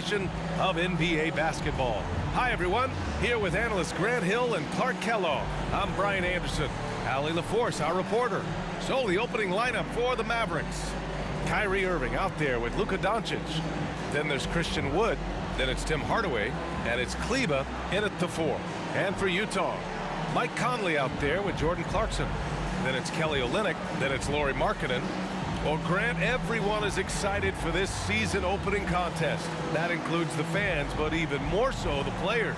edition of NBA basketball. Hi, everyone. Here with analysts Grant Hill and Clark Kellogg. I'm Brian Anderson. Allie LaForce, our reporter. So the opening lineup for the Mavericks. Kyrie Irving out there with Luka Doncic. Then there's Christian Wood. Then it's Tim Hardaway. And it's Kleber in at the 4. And for Utah, Mike Conley out there with Jordan Clarkson. Then it's Kelly Olynyk. Then it's Lauri Markkanen. Well, Grant, everyone is excited for this season opening contest. That includes the fans, but even more so the players.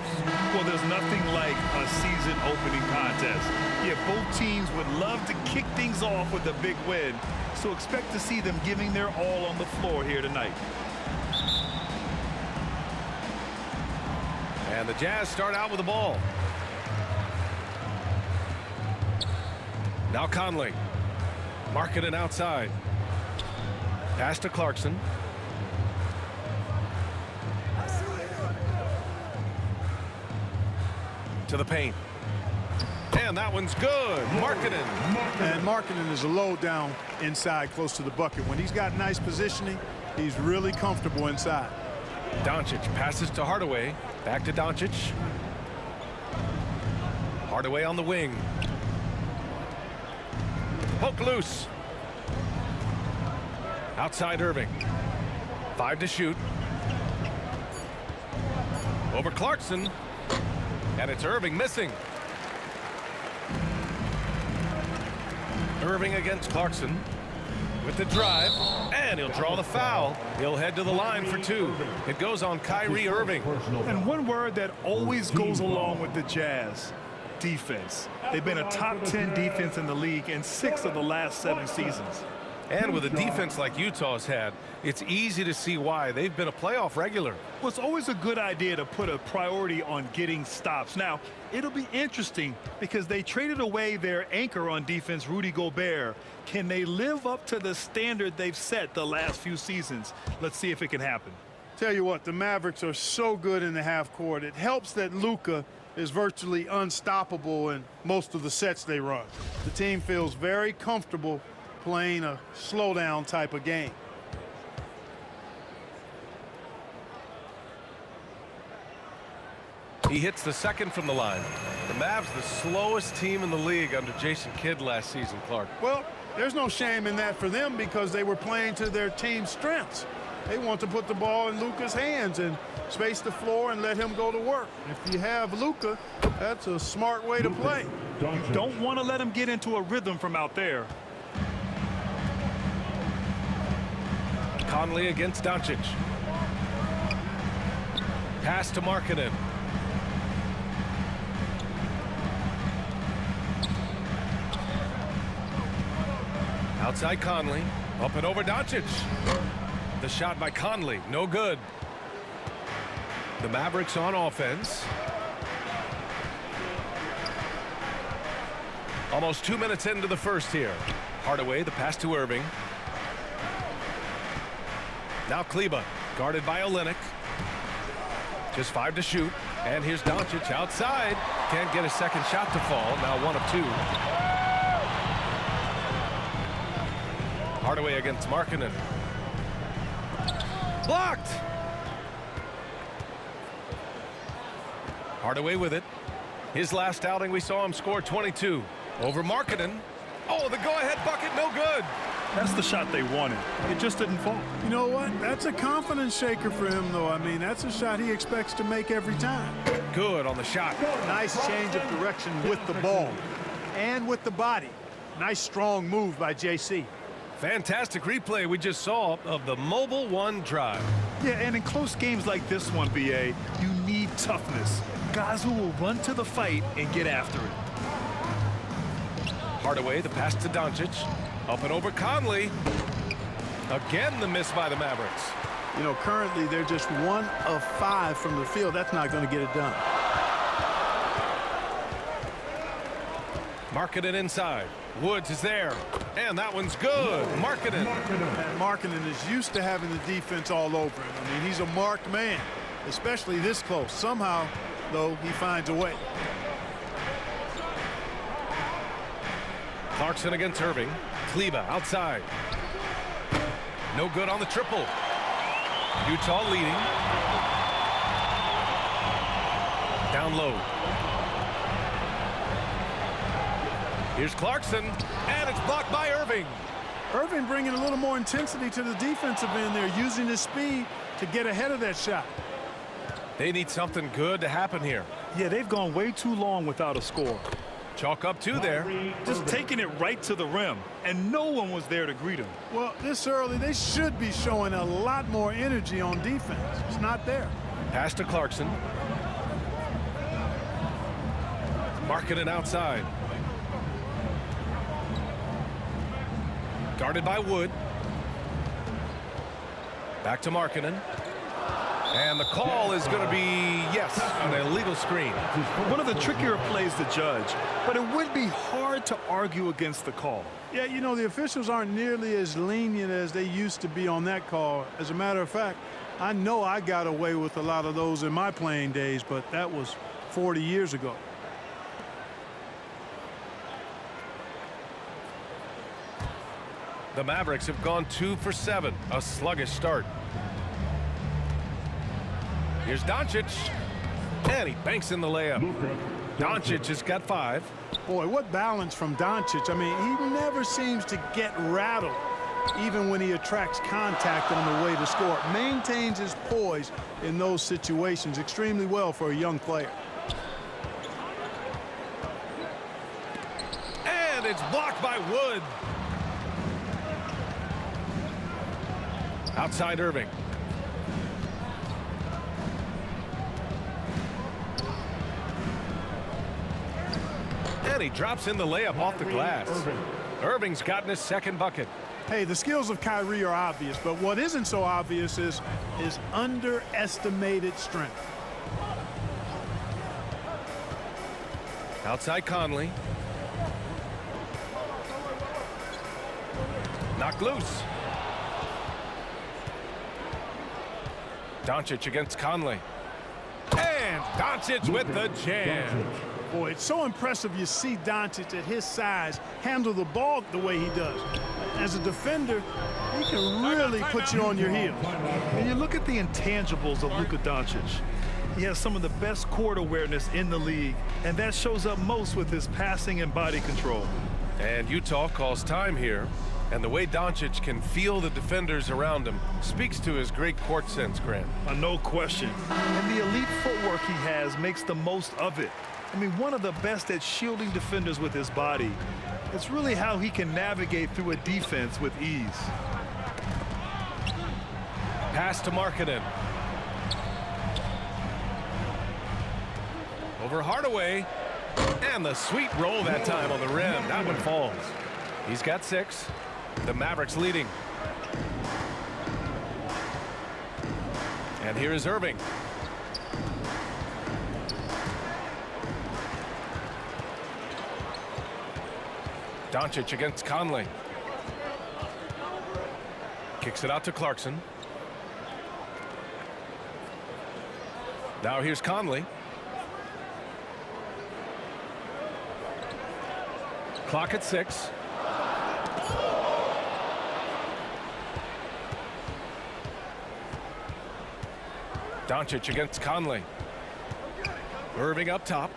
Well, there's nothing like a season opening contest. Yeah, both teams would love to kick things off with a big win, so expect to see them giving their all on the floor here tonight. And the Jazz start out with the ball. Now Conley. Markkanen outside. Pass to Clarkson. To the paint. And that one's good. Markkanen. And Markkanen is a low down inside close to the bucket. When he's got nice positioning, he's really comfortable inside. Doncic passes to Hardaway. Back to Doncic. Hardaway on the wing. Poke loose. Outside Irving. 5 to shoot. Over Clarkson. And it's Irving missing. Irving against Clarkson. With the drive. And he'll draw the foul. He'll head to the line for 2. It goes on Kyrie Irving. And one word that always goes along with the Jazz: defense. They've been a top 10 defense in the league in 6 of the last 7 seasons. And with a defense like Utah's had, it's easy to see why. They've been a playoff regular. Well, it's always a good idea to put a priority on getting stops. Now, it'll be interesting because they traded away their anchor on defense, Rudy Gobert. Can they live up to the standard they've set the last few seasons? Let's see if it can happen. Tell you what, the Mavericks are so good in the half court. It helps that Luka is virtually unstoppable in most of the sets they run. The team feels very comfortable playing a slowdown type of game. He hits the second from the line. The Mavs, the slowest team in the league under Jason Kidd last season, Clark. Well, there's no shame in that for them because they were playing to their team's strengths. They want to put the ball in Luka's hands and space the floor and let him go to work. If you have Luka, that's a smart way to play. You don't want to let him get into a rhythm from out there. Conley against Doncic. Pass to Markkanen. Outside Conley. Up and over Doncic. The shot by Conley. No good. The Mavericks on offense. Almost 2 minutes into the first here. Hardaway, the pass to Irving. Now Kleber, guarded by Olynyk. Just 5 to shoot. And here's Doncic outside. Can't get a second shot to fall. Now 1 of 2. Hardaway against Markkanen. Blocked. Hardaway with it. His last outing, we saw him score 22. Over Markkanen. Oh, the go-ahead bucket, no good. That's the shot they wanted. It just didn't fall. You know what? That's a confidence shaker for him, though. I mean, that's a shot he expects to make every time. Good on the shot. Nice change of direction with the ball and with the body. Nice, strong move by JC. Fantastic replay we just saw of the mobile 1 drive. Yeah, and in close games like this one, BA, you need toughness. Guys who will run to the fight and get after it. Hardaway, the pass to Doncic. Up and over Conley. Again, the miss by the Mavericks. You know, currently they're just 1 of 5 from the field. That's not going to get it done. Markkanen inside. Woods is there. And that one's good. Markkanen. And Markkanen is used to having the defense all over him. I mean, he's a marked man, especially this close. Somehow, though, he finds a way. Clarkson against Irving. Kleber outside. No good on the triple. Utah leading. Down low. Here's Clarkson, and it's blocked by Irving. Irving bringing a little more intensity to the defensive end there, using his speed to get ahead of that shot. They need something good to happen here. Yeah, they've gone way too long without a score. Chalk up two there. Just taking it right to the rim, and no one was there to greet him. Well, this early, they should be showing a lot more energy on defense. It's not there. Pass to Clarkson. Marking it outside. Guarded by Wood. Back to Markkanen. And the call is going to be, yes, an illegal screen. One of the trickier plays to judge, but it would be hard to argue against the call. Yeah, you know, the officials aren't nearly as lenient as they used to be on that call. As a matter of fact, I know I got away with a lot of those in my playing days, but that was 40 years ago. The Mavericks have gone 2 for 7, a sluggish start. Here's Doncic, and he banks in the layup. Doncic has got 5. Boy, what balance from Doncic. I mean, he never seems to get rattled, even when he attracts contact on the way to score. Maintains his poise in those situations extremely well for a young player. And it's blocked by Wood. Outside Irving. And he drops in the layup off the glass. Irving's gotten his second bucket. Hey, the skills of Kyrie are obvious, but what isn't so obvious is his underestimated strength. Outside Conley. Knocked loose. Doncic against Conley. And Doncic with the jam. Boy, it's so impressive you see Doncic at his size handle the ball the way he does. As a defender, he can really put you on your heels. And you look at the intangibles of Luka Doncic. He has some of the best court awareness in the league, and that shows up most with his passing and body control. And Utah calls time here. And the way Doncic can feel the defenders around him speaks to his great court sense, Grant. No question. And the elite footwork he has makes the most of it. I mean, one of the best at shielding defenders with his body. It's really how he can navigate through a defense with ease. Pass to Markkanen. Over Hardaway. And the sweet roll that time on the rim. That one falls. He's got 6. The Mavericks leading. And here is Irving. Doncic against Conley. Kicks it out to Clarkson. Now here's Conley. Clock at 6. Doncic against Conley. Irving up top.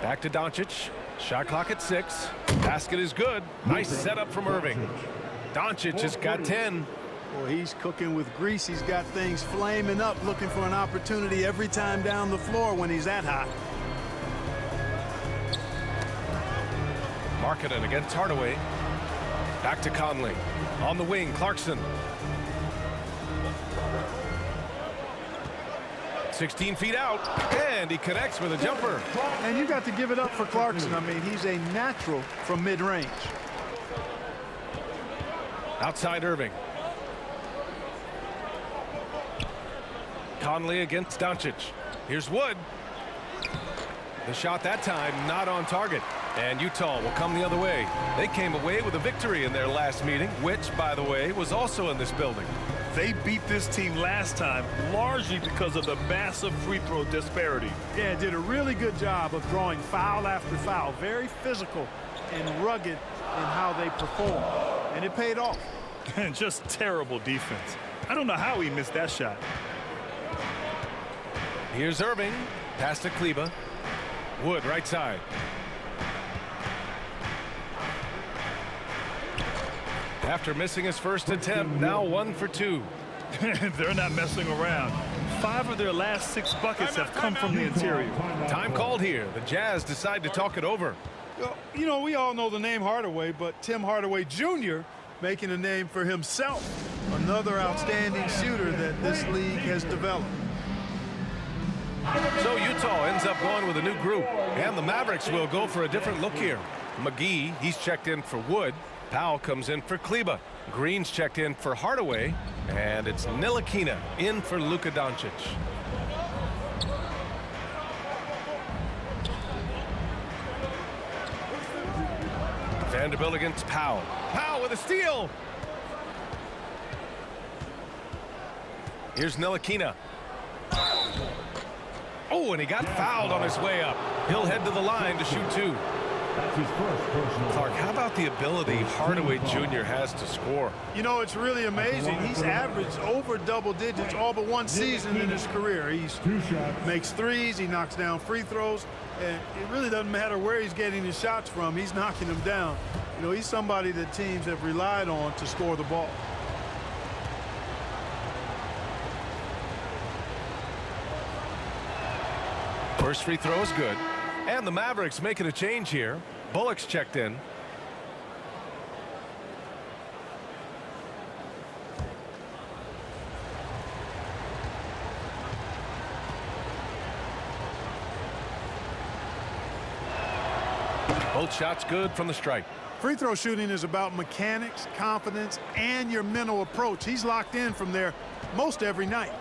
Back to Doncic. Shot clock at 6. Basket is good. Nice setup from Irving. Doncic has got 10. Well, he's cooking with grease. He's got things flaming up, looking for an opportunity every time down the floor when he's that hot. Markkanen against Hardaway. Back to Conley. On the wing, Clarkson. 16 feet out, and he connects with a jumper. And you got to give it up for Clarkson. I mean, he's a natural from mid-range. Outside Irving. Conley against Doncic. Here's Wood. The shot that time not on target. And Utah will come the other way. They came away with a victory in their last meeting, which, by the way, was also in this building. They beat this team last time largely because of the massive free throw disparity. Yeah, did a really good job of drawing foul after foul. Very physical and rugged in how they perform. And it paid off. And just terrible defense. I don't know how he missed that shot. Here's Irving. Pass to Kleber. Wood, right side. After missing his first attempt, now 1 for 2. They're not messing around. 5 of their last 6 buckets have come from the interior. Time called here. The Jazz decide to talk it over. Well, you know, we all know the name Hardaway, but Tim Hardaway Jr. making a name for himself. Another outstanding shooter that this league has developed. So Utah ends up going with a new group, and the Mavericks will go for a different look here. McGee, he's checked in for Wood. Powell comes in for Kleber. Green's checked in for Hardaway, and it's Ntilikina in for Luka Doncic. Vanderbilt against Powell. Powell with a steal. Here's Ntilikina. Oh, and he got fouled on his way up. He'll head to the line to shoot 2. That's his first personal. Clark, how about the ability Hardaway Jr. has to score? You know, it's really amazing. He's averaged over double digits all but one season in his career. He makes threes, he knocks down free throws, and it really doesn't matter where he's getting his shots from. He's knocking them down. You know, he's somebody that teams have relied on to score the ball. First free throw is good. And the Mavericks making a change here. Bullock's checked in. Both shots good from the stripe. Free throw shooting is about mechanics, confidence, and your mental approach. He's locked in from there most every night.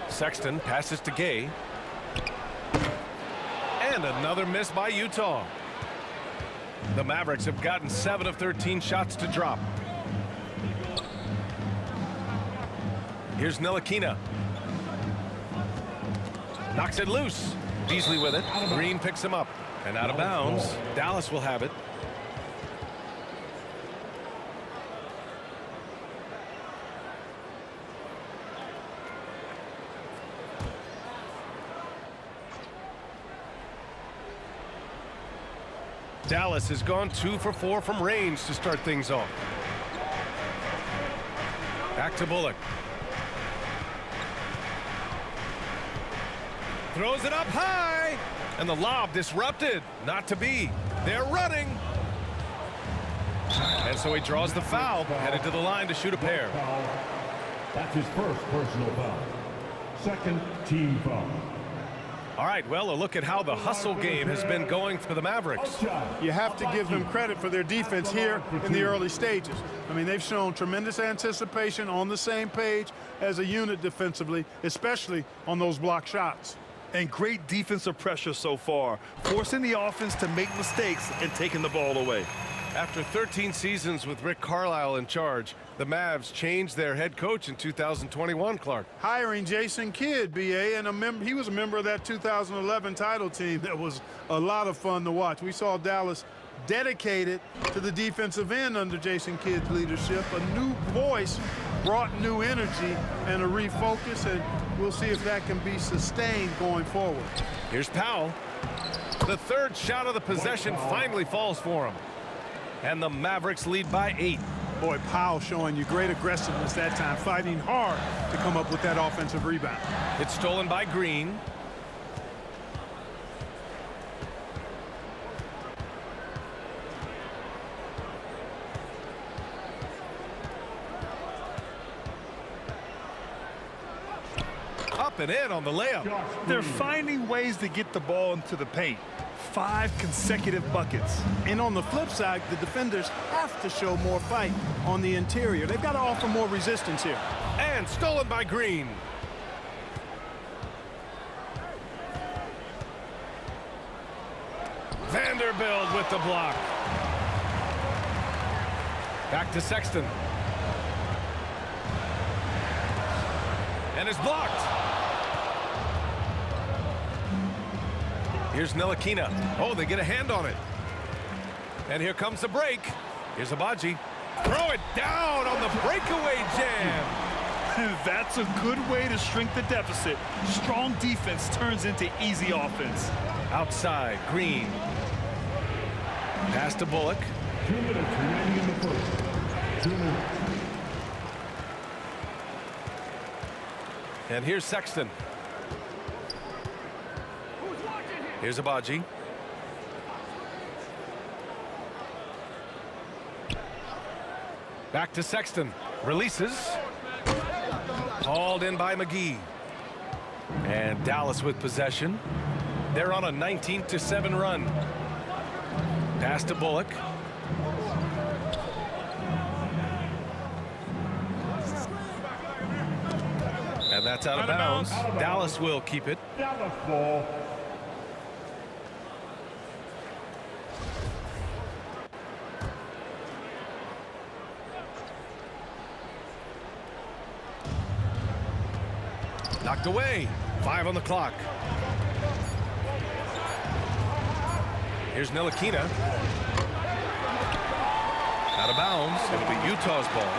Sexton passes to Gay. And another miss by Utah. The Mavericks have gotten 7 of 13 shots to drop. Here's Ntilikina. Knocks it loose. Beasley with it. Green picks him up. And out of bounds. Dallas will have it. Dallas has gone 2 for 4 from range to start things off. Back to Bullock. Throws it up high. And the lob disrupted. Not to be. They're running. And so he draws the foul. Headed to the line to shoot a pair. That's his first personal foul. Second team foul. All right, well, a look at how the hustle game has been going for the Mavericks. You have to give them credit for their defense here in the early stages. I mean, they've shown tremendous anticipation, on the same page as a unit defensively, especially on those block shots. And great defensive pressure so far, forcing the offense to make mistakes and taking the ball away. After 13 seasons with Rick Carlisle in charge, the Mavs changed their head coach in 2021, Clark. Hiring Jason Kidd, BA, and he was a member of that 2011 title team. That was a lot of fun to watch. We saw Dallas dedicated to the defensive end under Jason Kidd's leadership. A new voice brought new energy and a refocus, and we'll see if that can be sustained going forward. Here's Powell. The third shot of the possession finally falls for him. And the Mavericks lead by 8. Boy, Powell showing you great aggressiveness that time, fighting hard to come up with that offensive rebound. It's stolen by Green. Up and in on the layup. They're finding ways to get the ball into the paint. 5 consecutive buckets. And on the flip side, the defenders have to show more fight on the interior. They've got to offer more resistance here. And stolen by Green. Vanderbilt with the block. Back to Sexton. And it's blocked. Here's Ntilikina. Oh, they get a hand on it. And here comes the break. Here's Agbaji. Throw it down on the breakaway jam. That's a good way to shrink the deficit. Strong defense turns into easy offense. Outside, Green. Pass to Bullock. 2 minutes remaining in the first. 2 minutes. And here's Sexton. Here's Agbaji. Back to Sexton. Releases. Hauled in by McGee. And Dallas with possession. They're on a 19-7 run. Pass to Bullock. And that's out of bounds. Dallas will keep it. Dallas ball. Knocked away. 5 on the clock. Here's Ntilikina. Out of bounds. It'll be Utah's ball.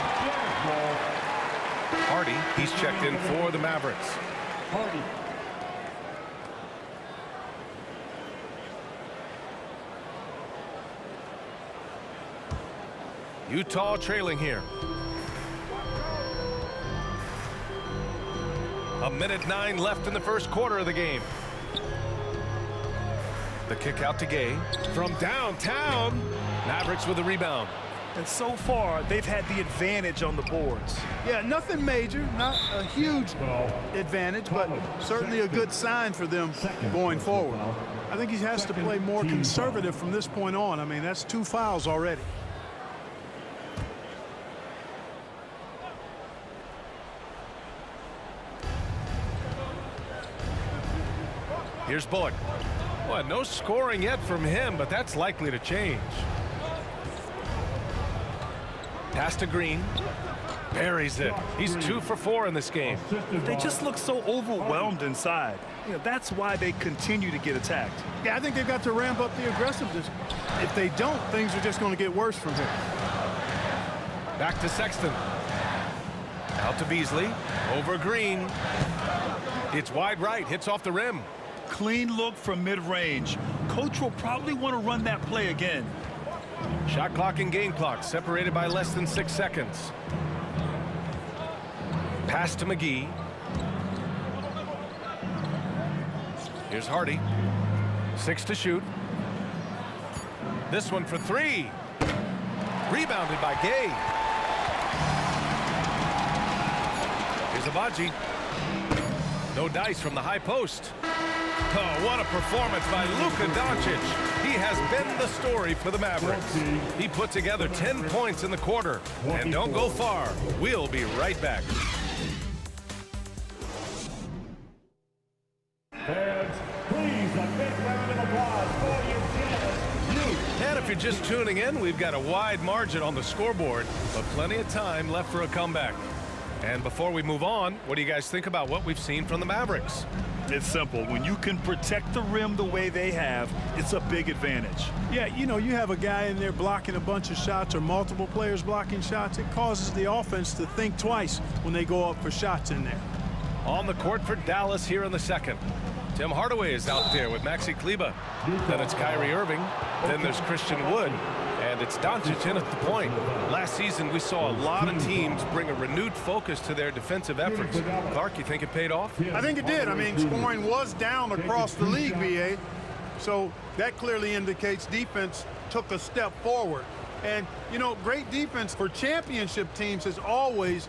Hardy, he's checked in for the Mavericks. Hardy. Utah trailing here. 1:09 left in the first quarter of the game. The kick out to Gay. From downtown, Mavericks with the rebound. And so far, they've had the advantage on the boards. Yeah, nothing major, not a huge advantage, but certainly a good sign for them going forward. I think he has to play more conservative from this point on. I mean, that's 2 fouls already. Here's Bullock. Well, no scoring yet from him, but that's likely to change. Pass to Green. Buries it. He's 2 for 4 in this game. They just look so overwhelmed inside. You know, that's why they continue to get attacked. Yeah, I think they've got to ramp up the aggressiveness. If they don't, things are just going to get worse from here. Back to Sexton. Out to Beasley. Over Green. It's wide right. Hits off the rim. Clean look from mid-range. Coach will probably want to run that play again. Shot clock and game clock separated by less than 6 seconds. Pass to McGee. Here's Hardy. 6 to shoot. This one for 3. Rebounded by Gay. Here's Agbaji. No dice from the high post. Oh, what a performance by Luka Doncic. He has been the story for the Mavericks. He put together 10 points in the quarter. And don't go far. We'll be right back. Fans, please, a big round of applause for your Dallas. And if you're just tuning in, we've got a wide margin on the scoreboard, but plenty of time left for a comeback. And before we move on, what do you guys think about what we've seen from the Mavericks? It's simple. When you can protect the rim the way they have, it's a big advantage. Yeah, you know, you have a guy in there blocking a bunch of shots or multiple players blocking shots. It causes the offense to think twice when they go up for shots in there. On the court for Dallas here in the second. Tim Hardaway is out there with Maxi Kleber. Then it's Kyrie Irving. Then there's Christian Wood. And it's Doncic in at the point. Last season, we saw a lot of teams bring a renewed focus to their defensive efforts. Clark, you think it paid off? I think it did. I mean, scoring was down across the league, BA. So that clearly indicates defense took a step forward. And, you know, great defense for championship teams has always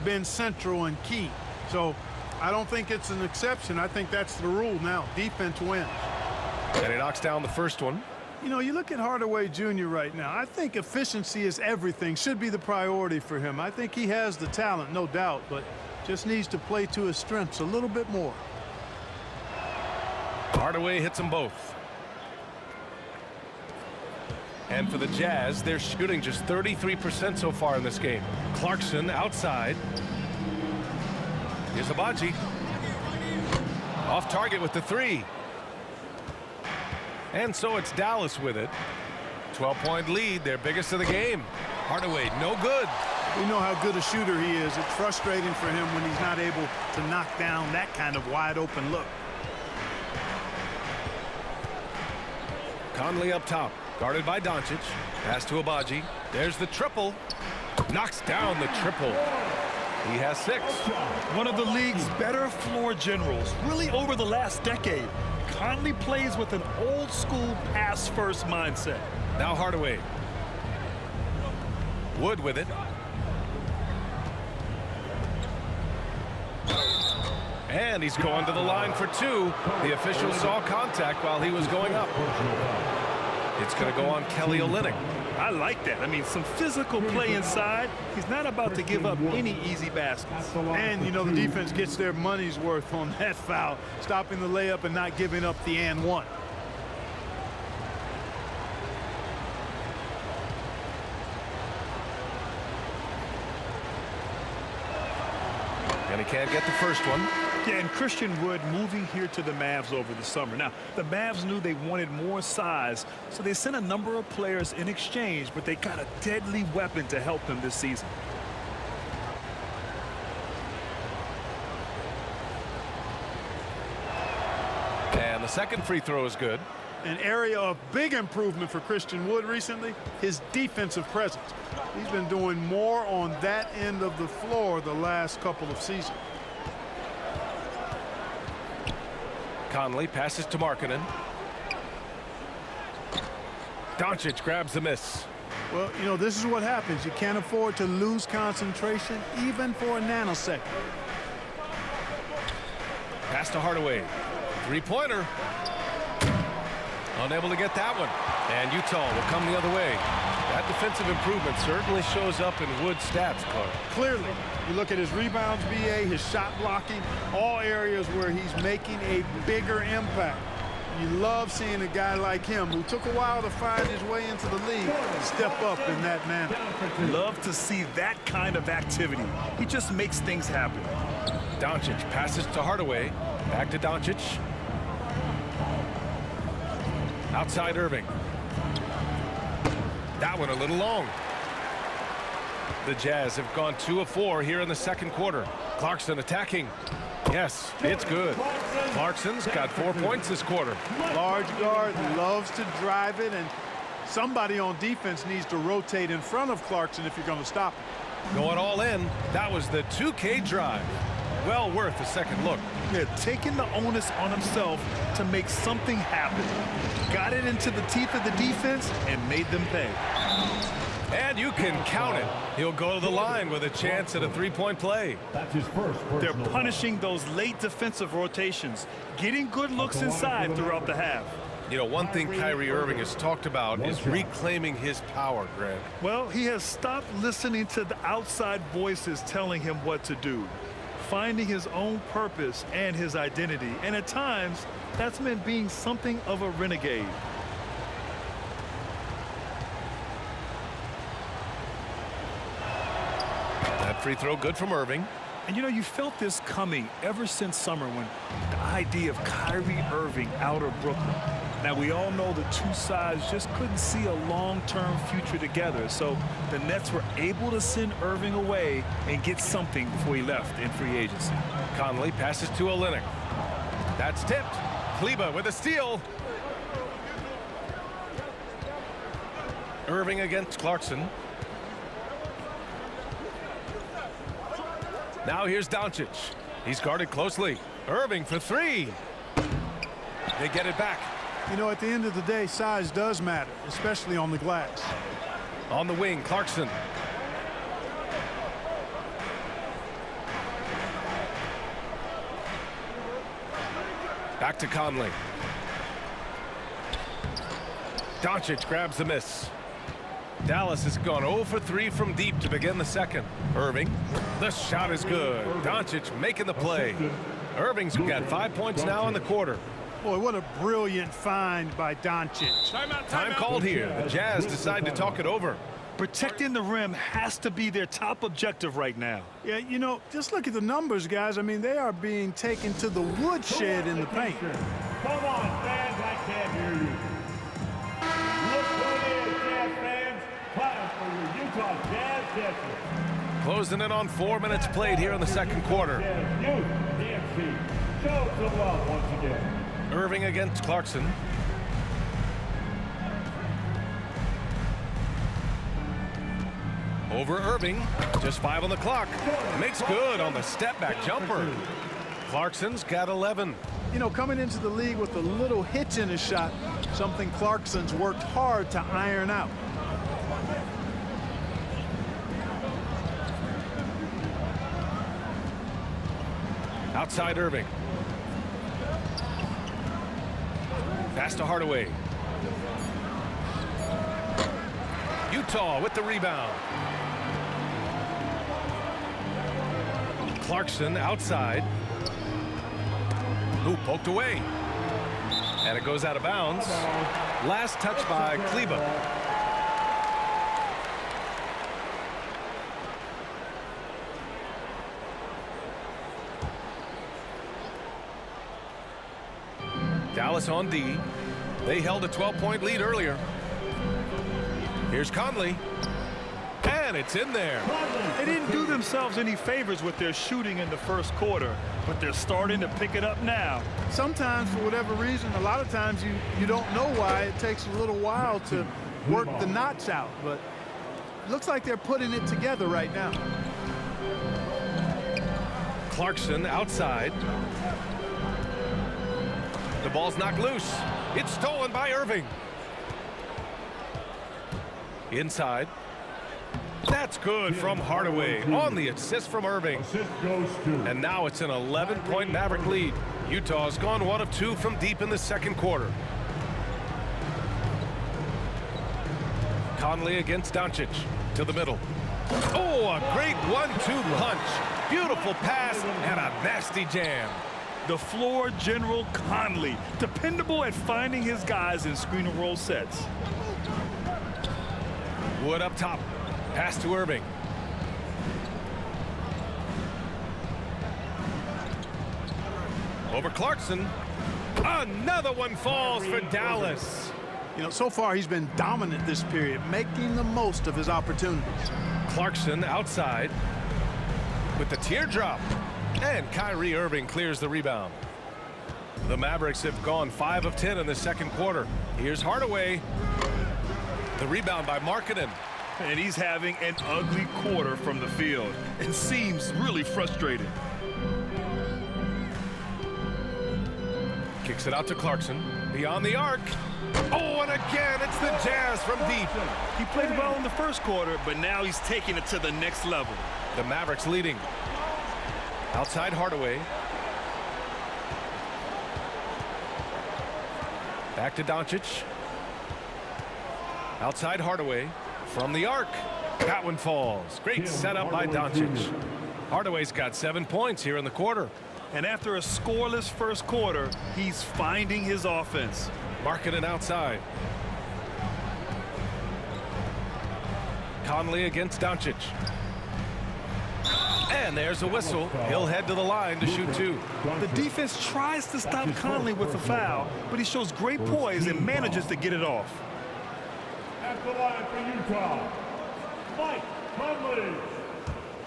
been central and key. So I don't think it's an exception. I think that's the rule now. Defense wins. And he knocks down the first one. You know, you look at Hardaway Jr. right now. I think efficiency is everything, should be the priority for him. I think he has the talent, no doubt, but just needs to play to his strengths a little bit more. Hardaway hits them both. And for the Jazz, they're shooting just 33% so far in this game. Clarkson outside. Here's Agbaji. Off target with the 3. And so it's Dallas with it. 12-point lead, their biggest of the game. Hardaway, no good. We know how good a shooter he is. It's frustrating for him when he's not able to knock down that kind of wide-open look. Conley up top, guarded by Doncic. Pass to Abaji. There's the triple. Knocks down the triple. He has 6. One of the league's better floor generals, really over the last decade. Conley plays with an old-school pass-first mindset. Now Hardaway. Wood with it. And he's going to the line for 2. The official saw contact while he was going up. It's going to go on Kelly Olynyk. I like that. I mean, some physical play inside. He's not about to give up any easy baskets. And, you know, the defense gets their money's worth on that foul, stopping the layup and not giving up the and one. And he can't get the first one. Yeah, and Christian Wood moving here to the Mavs over the summer. Now, the Mavs knew they wanted more size, so they sent a number of players in exchange, but they got a deadly weapon to help them this season. And the second free throw is good. An area of big improvement for Christian Wood recently, his defensive presence. He's been doing more on that end of the floor the last couple of seasons. Conley passes to Markkanen. Doncic grabs the miss. Well, you know, this is what happens. You can't afford to lose concentration even for a nanosecond. Pass to Hardaway. Three-pointer. Unable to get that one. And Utah will come the other way. That defensive improvement certainly shows up in Wood's stats, Clark. Clearly, you look at his rebounds, BA, his shot blocking, all areas where he's making a bigger impact. You love seeing a guy like him who took a while to find his way into the league step up in that manner. Love to see that kind of activity. He just makes things happen. Doncic passes to Hardaway. Back to Doncic. Outside Irving. That one a little long. The Jazz have gone 2 of 4 here in the second quarter. Clarkson attacking. Yes, it's good. Clarkson's got 4 points this quarter. Large guard loves to drive it, and somebody on defense needs to rotate in front of Clarkson if you're going to stop him. Going all in. That was the 2K drive. Well worth a second look. Yeah, taking the onus on himself to make something happen. Got it into the teeth of the defense and made them pay. And you can count it. He'll go to the line with a chance at a three-point play. That's his first. They're punishing those late defensive rotations, getting good looks inside throughout the half. You know, one thing Kyrie Irving has talked about is reclaiming his power, Grant. Well, he has stopped listening to the outside voices telling him what to do, finding his own purpose and his identity. And at times, that's meant being something of a renegade. That free throw good from Irving. And you know, you felt this coming ever since summer when the idea of Kyrie Irving out of Brooklyn. Now, we all know the two sides just couldn't see a long-term future together. So the Nets were able to send Irving away and get something before he left in free agency. Conley passes to Olynyk. That's tipped. Kleba with a steal. Irving against Clarkson. Now here's Doncic. He's guarded closely. Irving for 3. They get it back. You know, at the end of the day, size does matter, especially on the glass. On the wing, Clarkson. Back to Conley. Doncic grabs the miss. Dallas has gone 0 for 3 from deep to begin the second. Irving, the shot is good. Doncic making the play. Irving's got 5 points now in the quarter. Boy, what a brilliant find by Doncic. Time called here. The Jazz decide to talk it over. Protecting the rim has to be their top objective right now. Yeah, you know, just look at the numbers, guys. I mean, they are being taken to the woodshed in the paint. Come on, fans, I can't hear you. Closing in on 4 minutes played here in the second quarter. Youth, DMC, show some love once again. Irving against Clarkson. Over Irving, just 5 on the clock. Makes good on the step-back jumper. Clarkson's got 11. You know, coming into the league with a little hitch in his shot, something Clarkson's worked hard to iron out. Outside Irving. Pass to Hardaway. Utah with the rebound. Clarkson outside. Who poked away. And it goes out of bounds. Last touch by Kleba. Dallas on D. They held a 12-point lead earlier. Here's Conley. And it's in there. They didn't do themselves any favors with their shooting in the first quarter, but they're starting to pick it up now. Sometimes, for whatever reason, a lot of times you don't know why. It takes a little while to work the knots out, but it looks like they're putting it together right now. Clarkson outside. The ball's knocked loose. It's stolen by Irving. Inside. That's good from Hardaway on the assist from Irving. Assist goes to. And now it's an 11-point Maverick lead. Utah's gone 1 of 2 from deep in the second quarter. Conley against Doncic to the middle. Oh, a great 1-2 punch. Beautiful pass and a nasty jam. The floor general Conley, dependable at finding his guys in screen and roll sets. Wood up top. Pass to Irving. Over Clarkson. Another one falls for Dallas. You know, so far he's been dominant this period, making the most of his opportunities. Clarkson outside with the teardrop. And Kyrie Irving clears the rebound. The Mavericks have gone 5 of 10 in the second quarter. Here's Hardaway. The rebound by Markkanen. And he's having an ugly quarter from the field and seems really frustrated. Kicks it out to Clarkson. Beyond the arc. Oh, and again, it's the Jazz from deep. He played well in the first quarter, but now he's taking it to the next level. The Mavericks leading. Outside Hardaway. Back to Doncic. Outside Hardaway. From the arc. That one falls. Great setup by Doncic. Hardaway's got 7 points here in the quarter. And after a scoreless first quarter, he's finding his offense. Markkanen outside. Conley against Doncic. And there's a whistle. He'll head to the line to shoot 2. The defense tries to stop Conley with a foul, but he shows great poise and manages to get it off. At the line for Utah, Mike Conley,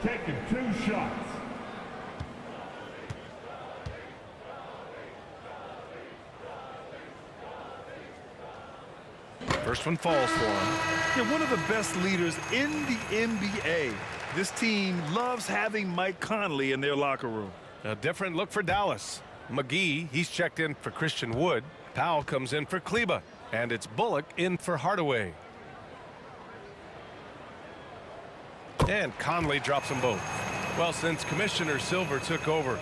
taking 2 shots. First one falls for him. They're one of the best leaders in the NBA. This team loves having Mike Conley in their locker room. A different look for Dallas. McGee, he's checked in for Christian Wood. Powell comes in for Kleba. And it's Bullock in for Hardaway. And Conley drops them both. Well, since Commissioner Silver took over,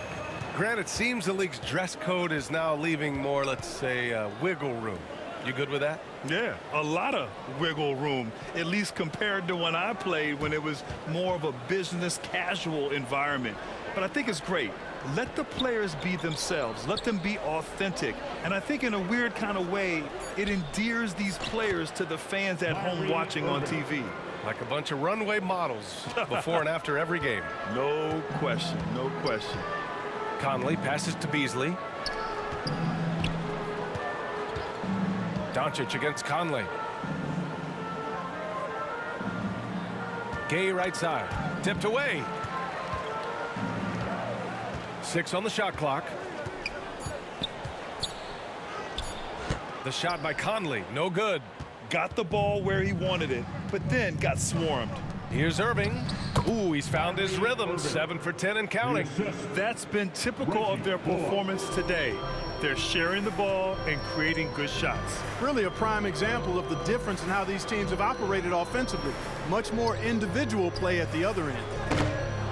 granted, it seems the league's dress code is now leaving more, let's say, wiggle room. You good with that? Yeah, a lot of wiggle room, at least compared to when I played, when it was more of a business casual environment. But I think it's great. Let the players be themselves. Let them be authentic. And I think in a weird kind of way, it endears these players to the fans at home watching on TV. Like a bunch of runway models before and after every game. No question, no question. Conley passes to Beasley. Doncic against Conley. Gay right side. Tipped away. 6 on the shot clock. The shot by Conley, no good. Got the ball where he wanted it, but then got swarmed. Here's Irving. Ooh, he's found his rhythm. 7 for 10 and counting. That's been typical of their performance today. They're sharing the ball and creating good shots. Really a prime example of the difference in how these teams have operated offensively. Much more individual play at the other end.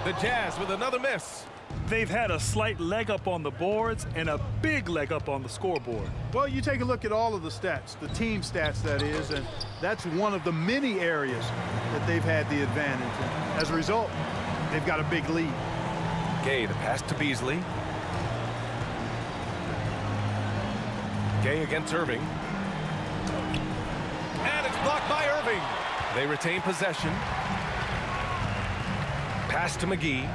The Jazz with another miss. They've had a slight leg up on the boards and a big leg up on the scoreboard. Well, you take a look at all of the stats, the team stats that is, and that's one of the many areas that they've had the advantage. And as a result, they've got a big lead. Gay, the pass to Beasley. Gay against Irving. And it's blocked by Irving. They retain possession. Pass to McGee.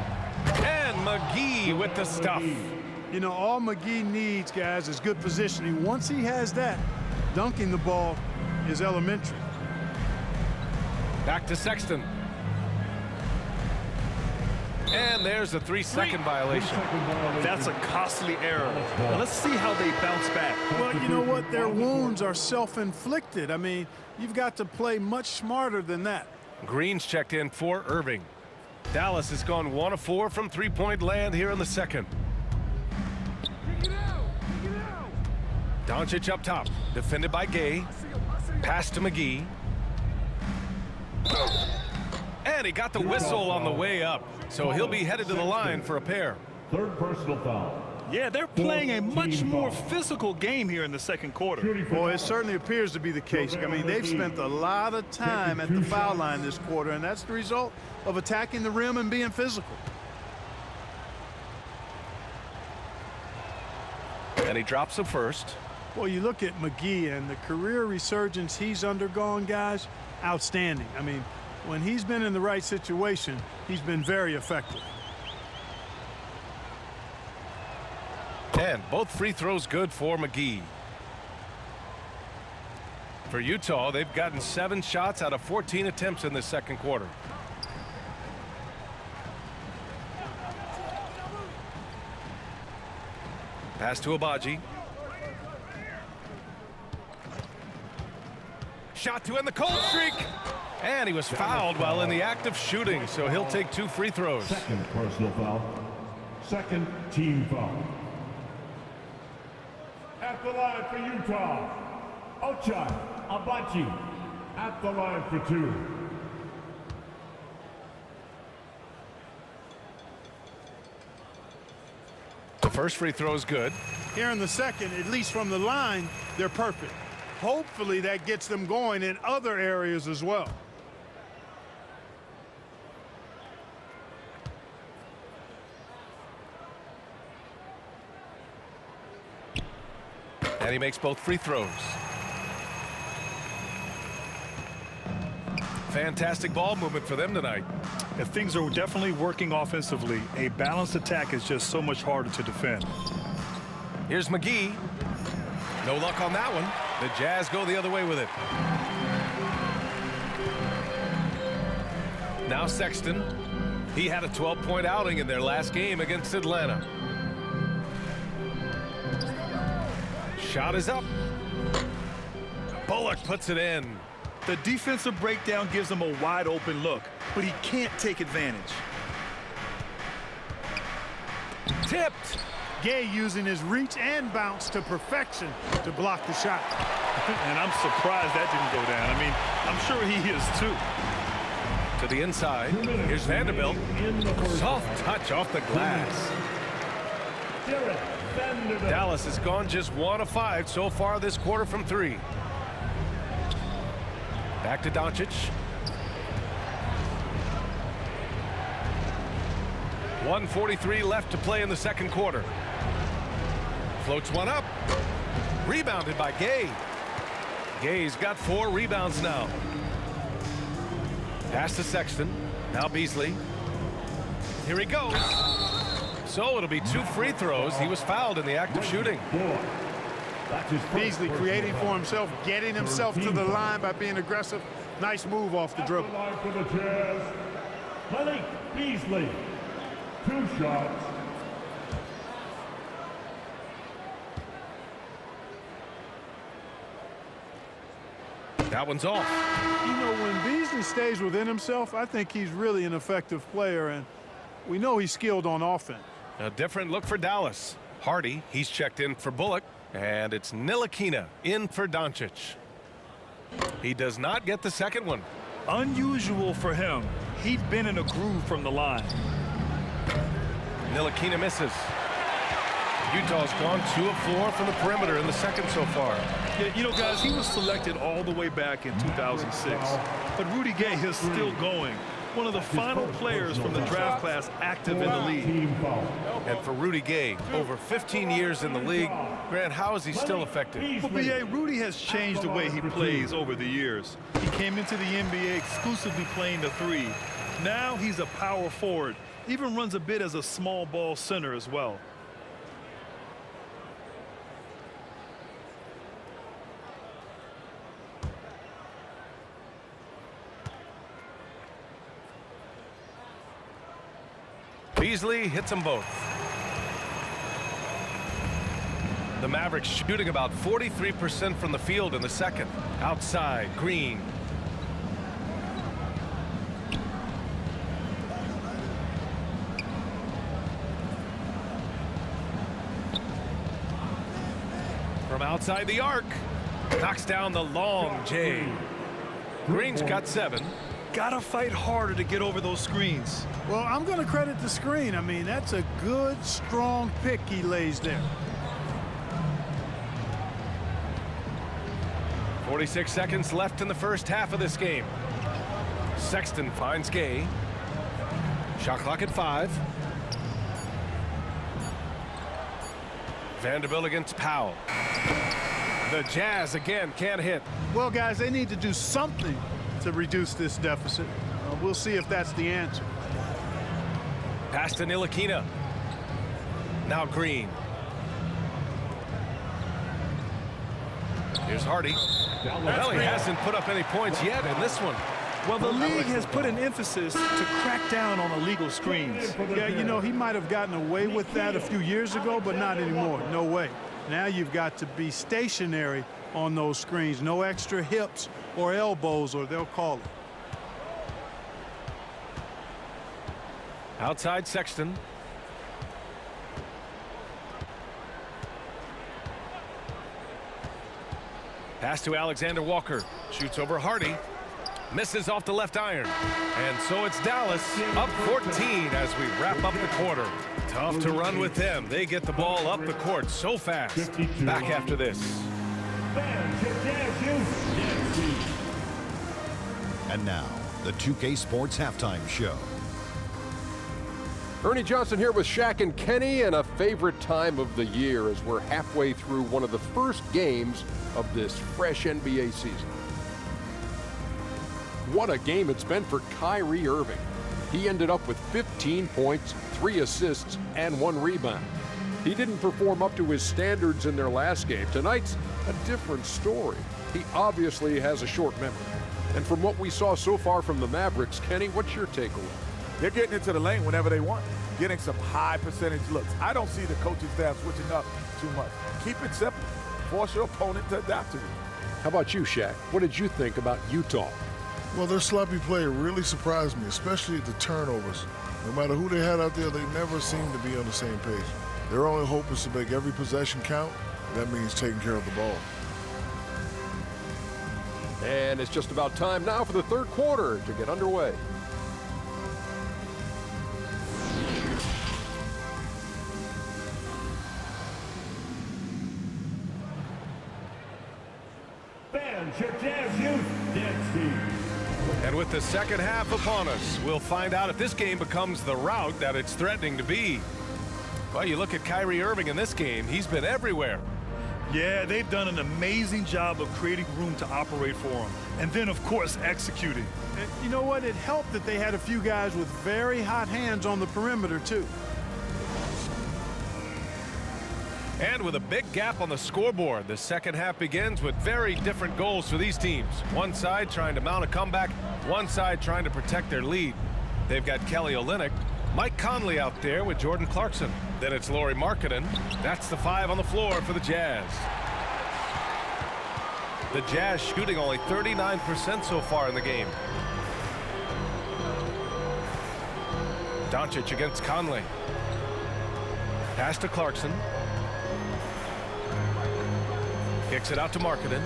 And McGee with the stuff. You know, all McGee needs, guys, is good positioning. Once he has that, dunking the ball is elementary. Back to Sexton. And there's a 3-second violation. That's a costly error. Now let's see how they bounce back. Well, you know what? Their wounds are self-inflicted. I mean, you've got to play much smarter than that. Green's checked in for Irving. Dallas has gone 1 of 4 from three-point land here in the second. Doncic up top, defended by Gay. Pass to McGee. And he got the whistle on the way up, so he'll be headed to the line for a pair. Third personal foul. Yeah, they're playing a much more physical game here in the second quarter. Boy, it certainly appears to be the case. I mean, they've spent a lot of time at the foul line this quarter, and that's the result of attacking the rim and being physical. And he drops the first. Well, you look at McGee and the career resurgence he's undergone, guys, outstanding. I mean, when he's been in the right situation, he's been very effective. And both free throws good for McGee. For Utah, they've gotten 7 shots out of 14 attempts in the second quarter. Pass to Abaji. Shot to end the cold streak. And he was fouled while in the act of shooting, so he'll take 2 free throws. Second personal foul. Second team foul. At the line for Utah, Ochai Abaji. At the line for 2. The first free throw is good. Here in the second, at least from the line, they're perfect. Hopefully that gets them going in other areas as well. And he makes both free throws. Fantastic ball movement for them tonight. If things are definitely working offensively, a balanced attack is just so much harder to defend. Here's McGee. No luck on that one. The Jazz go the other way with it. Now Sexton. He had a 12-point outing in their last game against Atlanta. Shot is up. Bullock puts it in. The defensive breakdown gives him a wide open look, but he can't take advantage. Tipped. Gay using his reach and bounce to perfection to block the shot. And I'm surprised that didn't go down. I mean, I'm sure he is too. To the inside. Here's Vanderbilt. Soft touch off the glass. Dallas has gone just 1 of 5 so far this quarter from 3. Back to Doncic. 1:43 left to play in the second quarter. Floats one up. Rebounded by Gay. Gay's got 4 rebounds now. Pass to Sexton. Now Beasley. Here he goes. So it'll be 2 free throws. He was fouled in the act of shooting. Beasley creating for himself, getting himself to the line by being aggressive. Nice move off the dribble. Malik Beasley. 2 shots. That one's off. You know, when Beasley stays within himself, I think he's really an effective player, and we know he's skilled on offense. A different look for Dallas. Hardy, he's checked in for Bullock, and it's Ntilikina in for Doncic. He does not get the second one. Unusual for him. He'd been in a groove from the line. Ntilikina misses. Utah's gone 2 of 4 from the perimeter in the second so far. Yeah, you know, guys, he was selected all the way back in 2006. But Rudy Gay is still going. One of the final players from the draft class active in the league. And for Rudy Gay, over 15 years in the league, Grant, how is he still effective? Well, B.A., Rudy has changed the way he plays over the years. He came into the NBA exclusively playing the 3. Now he's a power forward. Even runs a bit as a small ball center as well. Beasley hits them both. The Mavericks shooting about 43% from the field in the second. Outside, Green. From outside the arc. Knocks down the long J. Green's got 7. Gotta fight harder to get over those screens. Well, I'm going to credit the screen. I mean, that's a good, strong pick he lays there. 46 seconds left in the first half of this game. Sexton finds Gay. Shot clock at 5. Vanderbilt against Powell. The Jazz again can't hit. Well, guys, they need to do something to reduce this deficit. We'll see if that's the answer. Pass to Ntilikina. Now Green. Here's Hardy. Well, he hasn't put up any points yet in this one. Well, the league has put an emphasis to crack down on illegal screens. Yeah, you know, he might have gotten away with that a few years ago, but not anymore. No way. Now you've got to be stationary on those screens. No extra hips or elbows, or they'll call it. Outside Sexton. Pass to Alexander Walker. Shoots over Hardy. Misses off the left iron. And so it's Dallas up 14 as we wrap up the quarter. Tough to run with them. They get the ball up the court so fast. Back after this. And now, the 2K Sports Halftime Show. Ernie Johnson here with Shaq and Kenny, and a favorite time of the year as we're halfway through one of the first games of this fresh NBA season. What a game it's been for Kyrie Irving. He ended up with 15 points, 3 assists, and 1 rebound. He didn't perform up to his standards in their last game. Tonight's a different story. He obviously has a short memory. And from what we saw so far from the Mavericks, Kenny, what's your takeaway? They're getting into the lane whenever they want, getting some high percentage looks. I don't see the coaching staff switching up too much. Keep it simple. Force your opponent to adapt to it. How about you, Shaq? What did you think about Utah? Well, their sloppy play really surprised me, especially the turnovers. No matter who they had out there, they never seemed to be on the same page. Their only hope is to make every possession count. That means taking care of the ball. And it's just about time now for the third quarter to get underway. And with the second half upon us, we'll find out if this game becomes the rout that it's threatening to be. Well, you look at Kyrie Irving in this game, he's been everywhere. Yeah, they've done an amazing job of creating room to operate for him. And then, of course, executing. And you know what? It helped that they had a few guys with very hot hands on the perimeter, too. And with a big gap on the scoreboard, the second half begins with very different goals for these teams. One side trying to mount a comeback, one side trying to protect their lead. They've got Kelly Olynyk, Mike Conley out there with Jordan Clarkson. Then it's Lauri Markkanen. That's the 5 on the floor for the Jazz. The Jazz shooting only 39% so far in the game. Doncic against Conley. Pass to Clarkson. Kicks it out to Markkanen.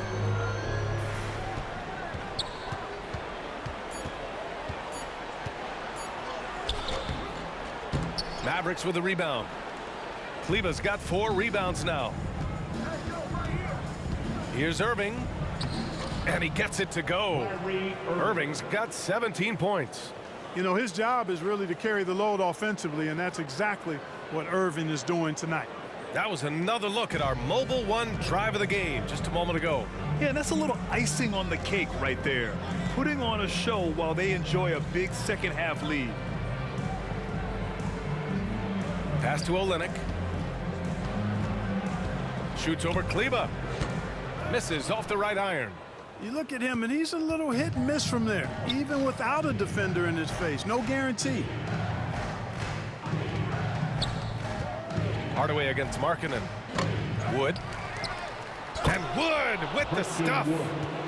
Mavericks with a rebound. Kleber's got 4 rebounds now. Here's Irving. And he gets it to go. Irving's got 17 points. You know, his job is really to carry the load offensively, and that's exactly what Irving is doing tonight. That was another look at our Mobile One drive of the game just a moment ago. Yeah, and that's a little icing on the cake right there. Putting on a show while they enjoy a big second half lead. Pass to Olynyk. Shoots over Kleber. Misses off the right iron. You look at him, and he's a little hit and miss from there, even without a defender in his face. No guarantee. Hardaway against Markkanen. Wood. And Wood with the stuff.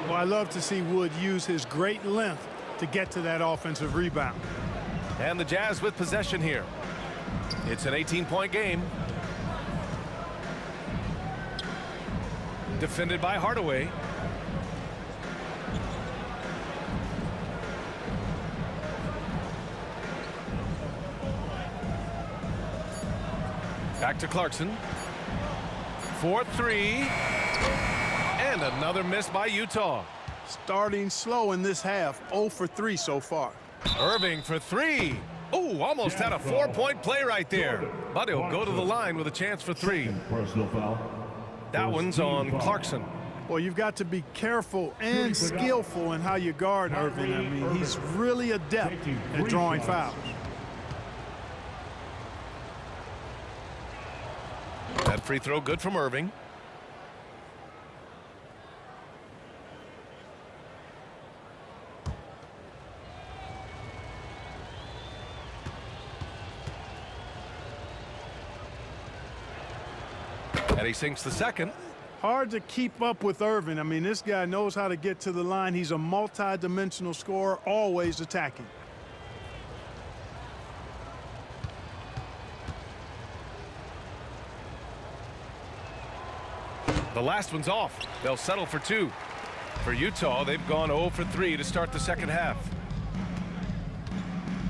Well, I love to see Wood use his great length to get to that offensive rebound. And the Jazz with possession here. It's an 18-point game. Defended by Hardaway. Back to Clarkson. 4-3. And another miss by Utah. Starting slow in this half, 0 for 3 so far. Irving for 3. Oh, almost had a 4-point play right there. But he'll go to the line with a chance for 3. Personal foul. That one's on Clarkson. Well, you've got to be careful and skillful in how you guard Irving. I mean, he's really adept at drawing fouls. That free throw good from Irving. And he sinks the second. Hard to keep up with Irving. I mean, this guy knows how to get to the line. He's a multi-dimensional scorer, always attacking. The last one's off. They'll settle for 2. For Utah, they've gone 0 for 3 to start the second half.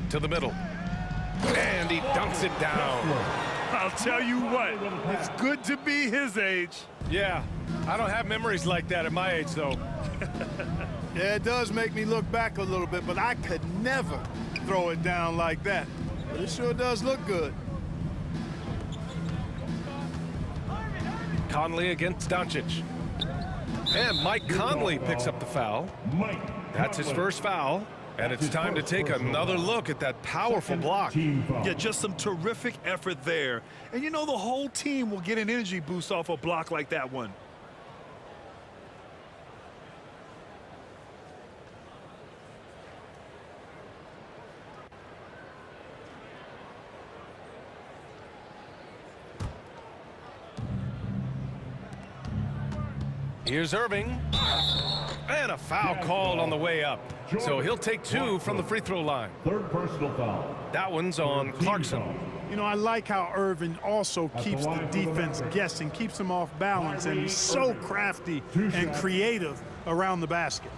To the middle. And he dunks it down. I'll tell you what, it's good to be his age. Yeah, I don't have memories like that at my age, though. Yeah, it does make me look back a little bit, but I could never throw it down like that. But it sure does look good. Conley against Doncic. And Mike Conley picks up the foul. That's his first foul. And it's time to take another look at that powerful block. Yeah, just some terrific effort there. And you know, the whole team will get an energy boost off a block like that one. Here's Irving. And a foul called on the way up. So he'll take 2 from the free throw line. Third personal foul. That one's on Clarkson. You know, I like how Irving also keeps the defense guessing, keeps them off balance, and he's so crafty and creative around the basket.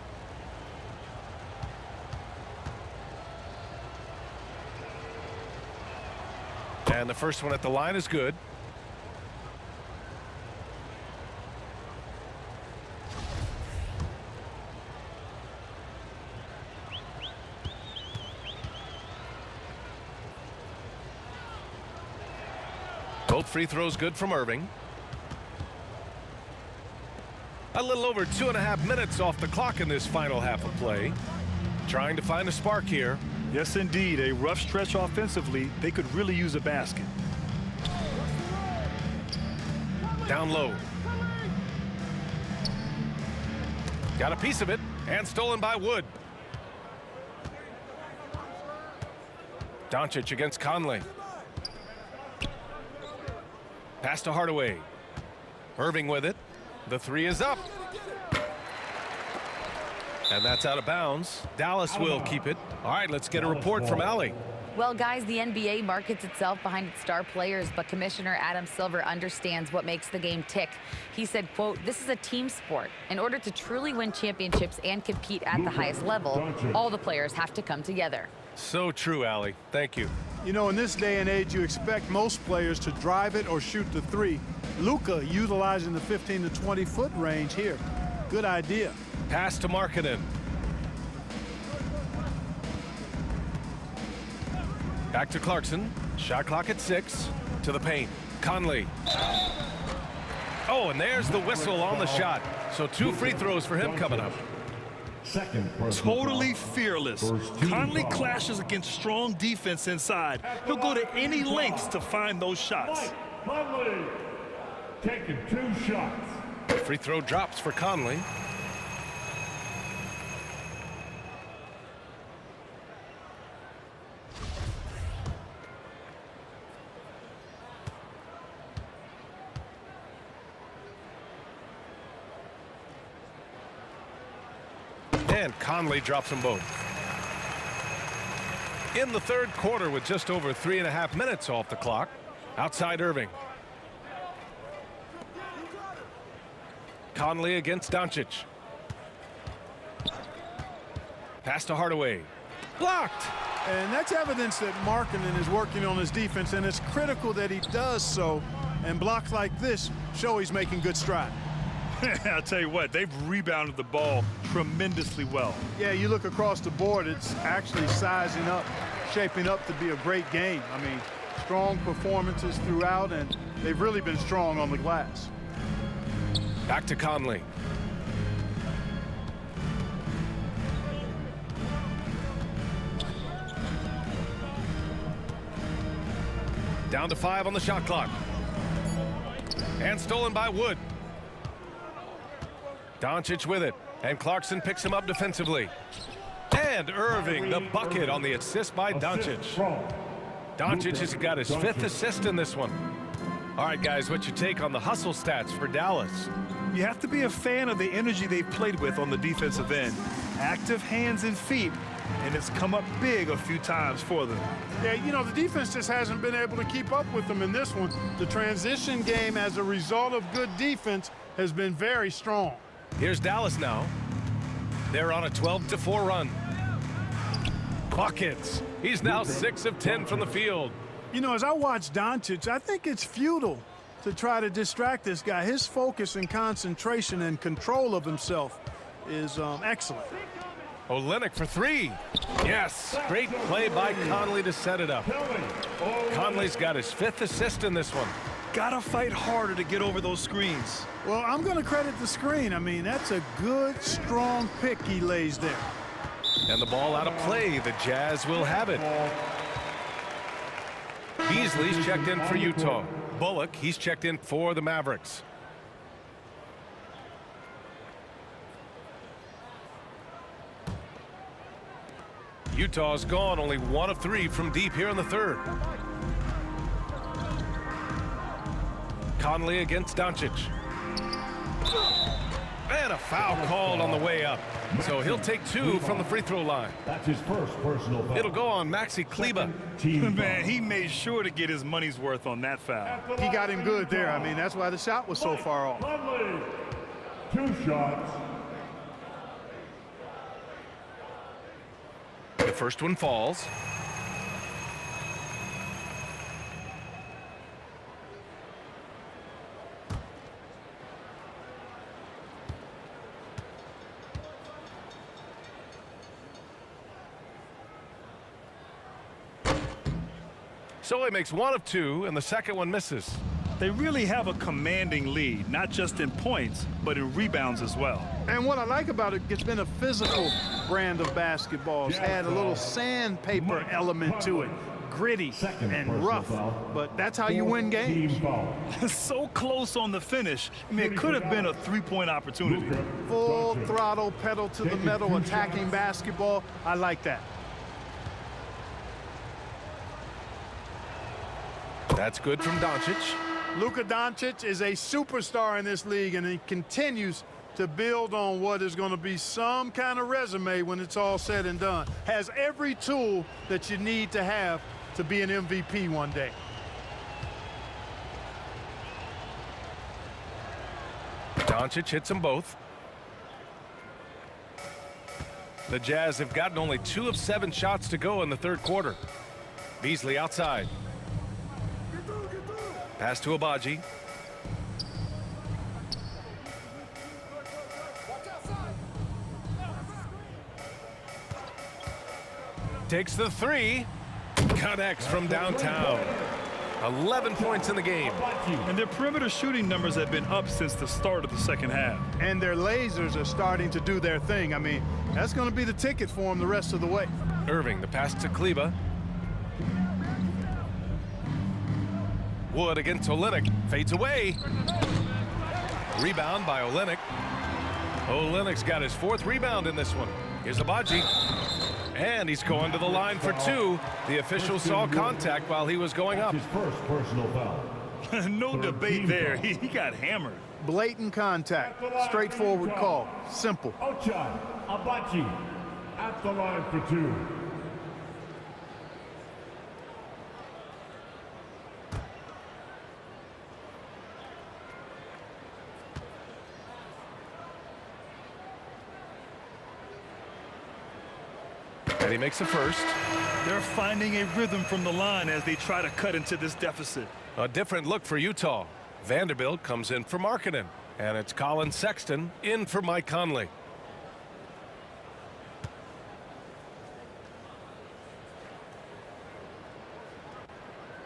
And the first one at the line is good. Both free throws good from Irving. A little over 2.5 minutes off the clock in this final half of play. Trying to find a spark here. Yes, indeed. A rough stretch offensively. They could really use a basket. Down low. Got a piece of it and stolen by Wood. Doncic against Conley. Pass to Hardaway. Irving with it. The three is up. And that's out of bounds. Dallas will keep it. All right, let's get a report from Allie. Well, guys, the NBA markets itself behind its star players, but Commissioner Adam Silver understands what makes the game tick. He said, quote, "This is a team sport. In order to truly win championships and compete at the highest level, all the players have to come together." So true, Allie. Thank you. You know, in this day and age, you expect most players to drive it or shoot the three. Luka utilizing the 15 to 20-foot range here. Good idea. Pass to Markkanen. Back to Clarkson. Shot clock at 6. To the paint. Conley. Oh, and there's the whistle on the shot. So 2 free throws for him coming up. Totally fearless. Conley clashes against strong defense inside. He'll go to any lengths to find those shots. Conley taking 2 shots. Free throw drops for Conley. And Conley drops them both. In the third quarter with just over 3.5 minutes off the clock. Outside Irving. Conley against Doncic. Pass to Hardaway. Blocked. And that's evidence that Markkanen is working on his defense, and it's critical that he does so. And blocks like this show he's making good stride. I'll tell you what, they've rebounded the ball tremendously well. Yeah, you look across the board, it's actually sizing up, shaping up to be a great game. I mean, strong performances throughout, and they've really been strong on the glass. Back to Conley. Down to 5 on the shot clock. And stolen by Wood. Doncic with it, and Clarkson picks him up defensively. And Irving, the bucket on the assist by Doncic. Doncic has got his 5th assist in this one. All right, guys, what's your take on the hustle stats for Dallas? You have to be a fan of the energy they've played with on the defensive end. Active hands and feet, and it's come up big a few times for them. Yeah, you know, the defense just hasn't been able to keep up with them in this one. The transition game, as a result of good defense, has been very strong. Here's Dallas now. They're on a 12-4 run. Buckets. He's now 6 of 10 from the field. You know, as I watch Doncic, I think it's futile to try to distract this guy. His focus and concentration and control of himself is excellent. Olynyk for 3. Yes, great play by Conley to set it up. Conley's got his 5th assist in this one. Gotta fight harder to get over those screens. Well, I'm going to credit the screen. I mean, that's a good, strong pick he lays there. And the ball out of play. The Jazz will have it. Beasley's checked in for Utah. Bullock, he's checked in for the Mavericks. Utah's gone only 1 of 3 from deep here in the third. Conley against Doncic. And a foul called on the way up. So he'll take 2 from the free throw line. That's his first personal foul. It'll go on Maxi Kleba. Man, he made sure to get his money's worth on that foul. He got him good there. I mean, that's why the shot was so far off. Conley, 2 shots. The first one falls. So he makes 1 of 2, and the second one misses. They really have a commanding lead, not just in points, but in rebounds as well. And what I like about it, it's been a physical brand of basketball. It's had a little sandpaper element to it. Gritty and rough, but that's how you win games. So close on the finish. I mean, it could have been a 3-point opportunity. Full throttle, pedal to the metal, attacking basketball. I like that. That's good from Doncic. Luka Doncic is a superstar in this league, and he continues to build on what is going to be some kind of resume when it's all said and done. Has every tool that you need to have to be an MVP one day. Doncic hits them both. The Jazz have gotten only 2 of 7 shots to go in the third quarter. Beasley outside. Pass to Abaji. Takes the 3. Connects from downtown. 11 points in the game. And their perimeter shooting numbers have been up since the start of the second half. And their lasers are starting to do their thing. I mean, that's going to be the ticket for them the rest of the way. Irving, the pass to Kleba. Wood against Olynyk. Fades away. Rebound by Olynyk. Olynyk's got his 4th rebound in this one. Here's Abaji. And he's going to the line for 2. The official saw contact while he was going up. His first personal foul. No debate there. He got hammered. Blatant contact. Straightforward call. Simple. Ochai Abaji at the line for 2. And he makes a first. They're finding a rhythm from the line as they try to cut into this deficit. A different look for Utah. Vanderbilt comes in for Markkanen. And it's Colin Sexton in for Mike Conley.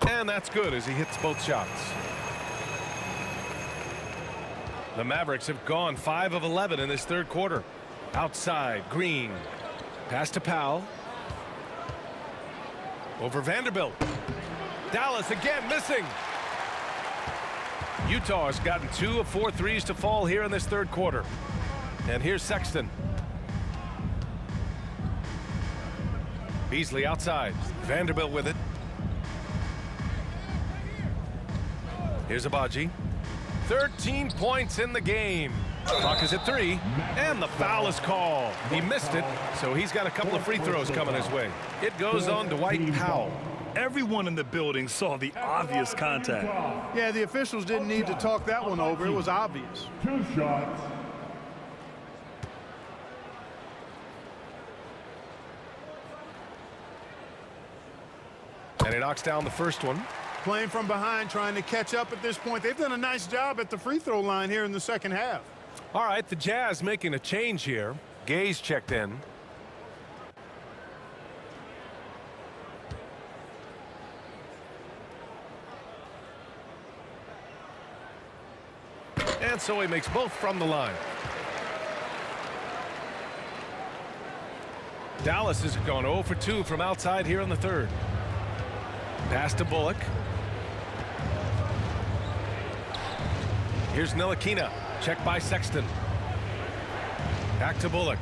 And that's good as he hits both shots. The Mavericks have gone 5 of 11 in this third quarter. Outside, Green. Pass to Powell. Over Vanderbilt. Dallas again missing. Utah has gotten 2 of 4 threes to fall here in this third quarter. And here's Sexton. Beasley outside. Vanderbilt with it. Here's Abaji. 13 points in the game. Clock is at 3, and the foul is called. He missed it, so he's got a couple of free throws coming his way. It goes on to Dwight Powell. Everyone in the building saw the obvious contact. Yeah, the officials didn't need to talk that one over. It was obvious. 2 shots. And he knocks down the first one. Playing from behind, trying to catch up at this point. They've done a nice job at the free throw line here in the second half. All right, the Jazz making a change here. Gay's checked in. And so he makes both from the line. Dallas has gone 0 for 2 from outside here in the third. Pass to Bullock. Here's Ntilikina. Check by Sexton. Back to Bullock.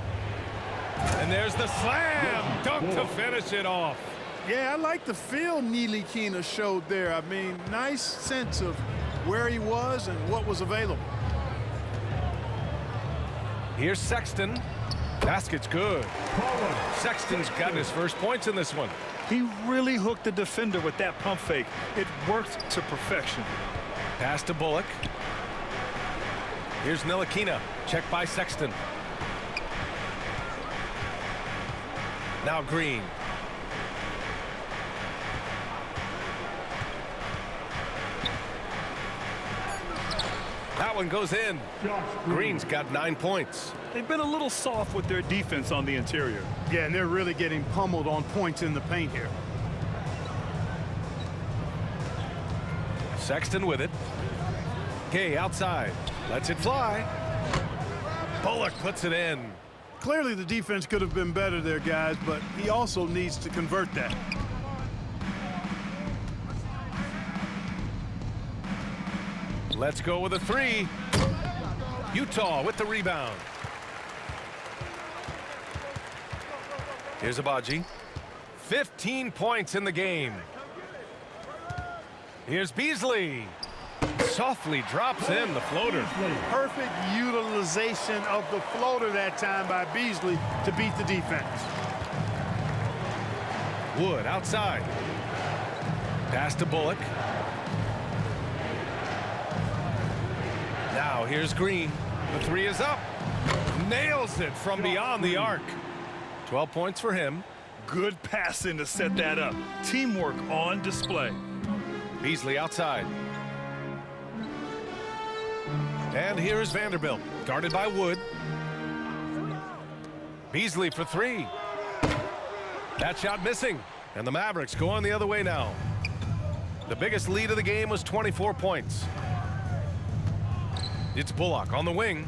And there's the slam dunk to finish it off. Yeah, I like the feel Ntilikina showed there. I mean, nice sense of where he was and what was available. Here's Sexton. Basket's good. Sexton's gotten his first points in this one. He really hooked the defender with that pump fake. It worked to perfection. Pass to Bullock. Here's Ntilikina. Check by Sexton. Now Green. That one goes in. Green's got 9 points. They've been a little soft with their defense on the interior. Yeah, and they're really getting pummeled on points in the paint here. Sexton with it. Gay outside. Lets it fly. Bullock puts it in. Clearly the defense could have been better there, guys, but he also needs to convert that. Let's go with a 3. Utah with the rebound. Here's Abaji. 15 points in the game. Here's Beasley. Softly drops in the floater. Perfect utilization of the floater that time by Beasley to beat the defense. Wood outside. Pass to Bullock. Now here's Green. The three is up. Nails it from beyond the arc. 12 points for him. Good passing to set that up. Teamwork on display. Beasley outside. And here is Vanderbilt, guarded by Wood. Beasley for three. That shot missing, and the Mavericks go on the other way now. The biggest lead of the game was 24 points. It's Bullock on the wing.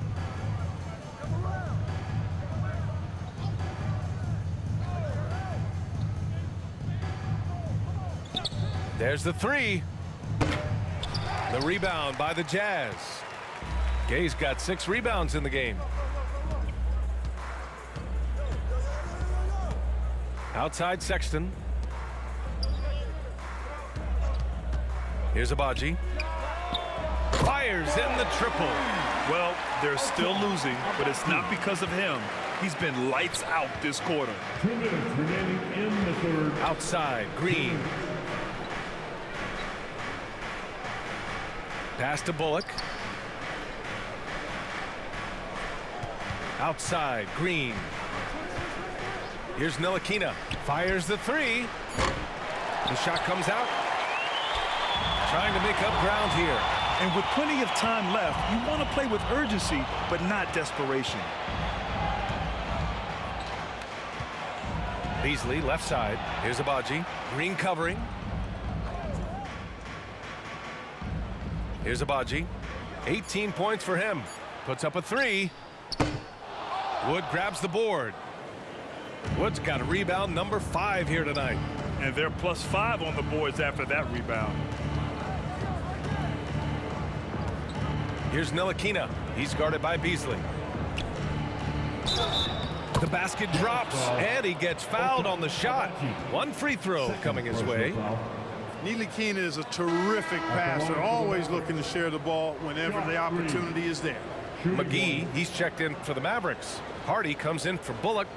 There's the three. The rebound by the Jazz. Gay's got 6 rebounds in the game. Outside Sexton. Here's Abaji. Fires in the triple. Well, they're still losing, but it's not because of him. He's been lights out this quarter. 2 minutes remaining in the third. Outside, Green. Pass to Bullock. Outside, Green. Here's Ntilikina. Fires the three. The shot comes out. Trying to make up ground here. And with plenty of time left, you want to play with urgency, but not desperation. Beasley, left side. Here's Abaji. Green covering. Here's Abaji. 18 points for him. Puts up a three. Wood grabs the board. Wood's got a rebound number 5 here tonight. And they're +5 on the boards after that rebound. Here's Ntilikina. He's guarded by Beasley. The basket drops, and he gets fouled on the shot. 1 free throw coming his way. Ntilikina is a terrific passer, always looking to share the ball whenever the opportunity is there. McGee, he's checked in for the Mavericks. Hardy comes in for Bullock.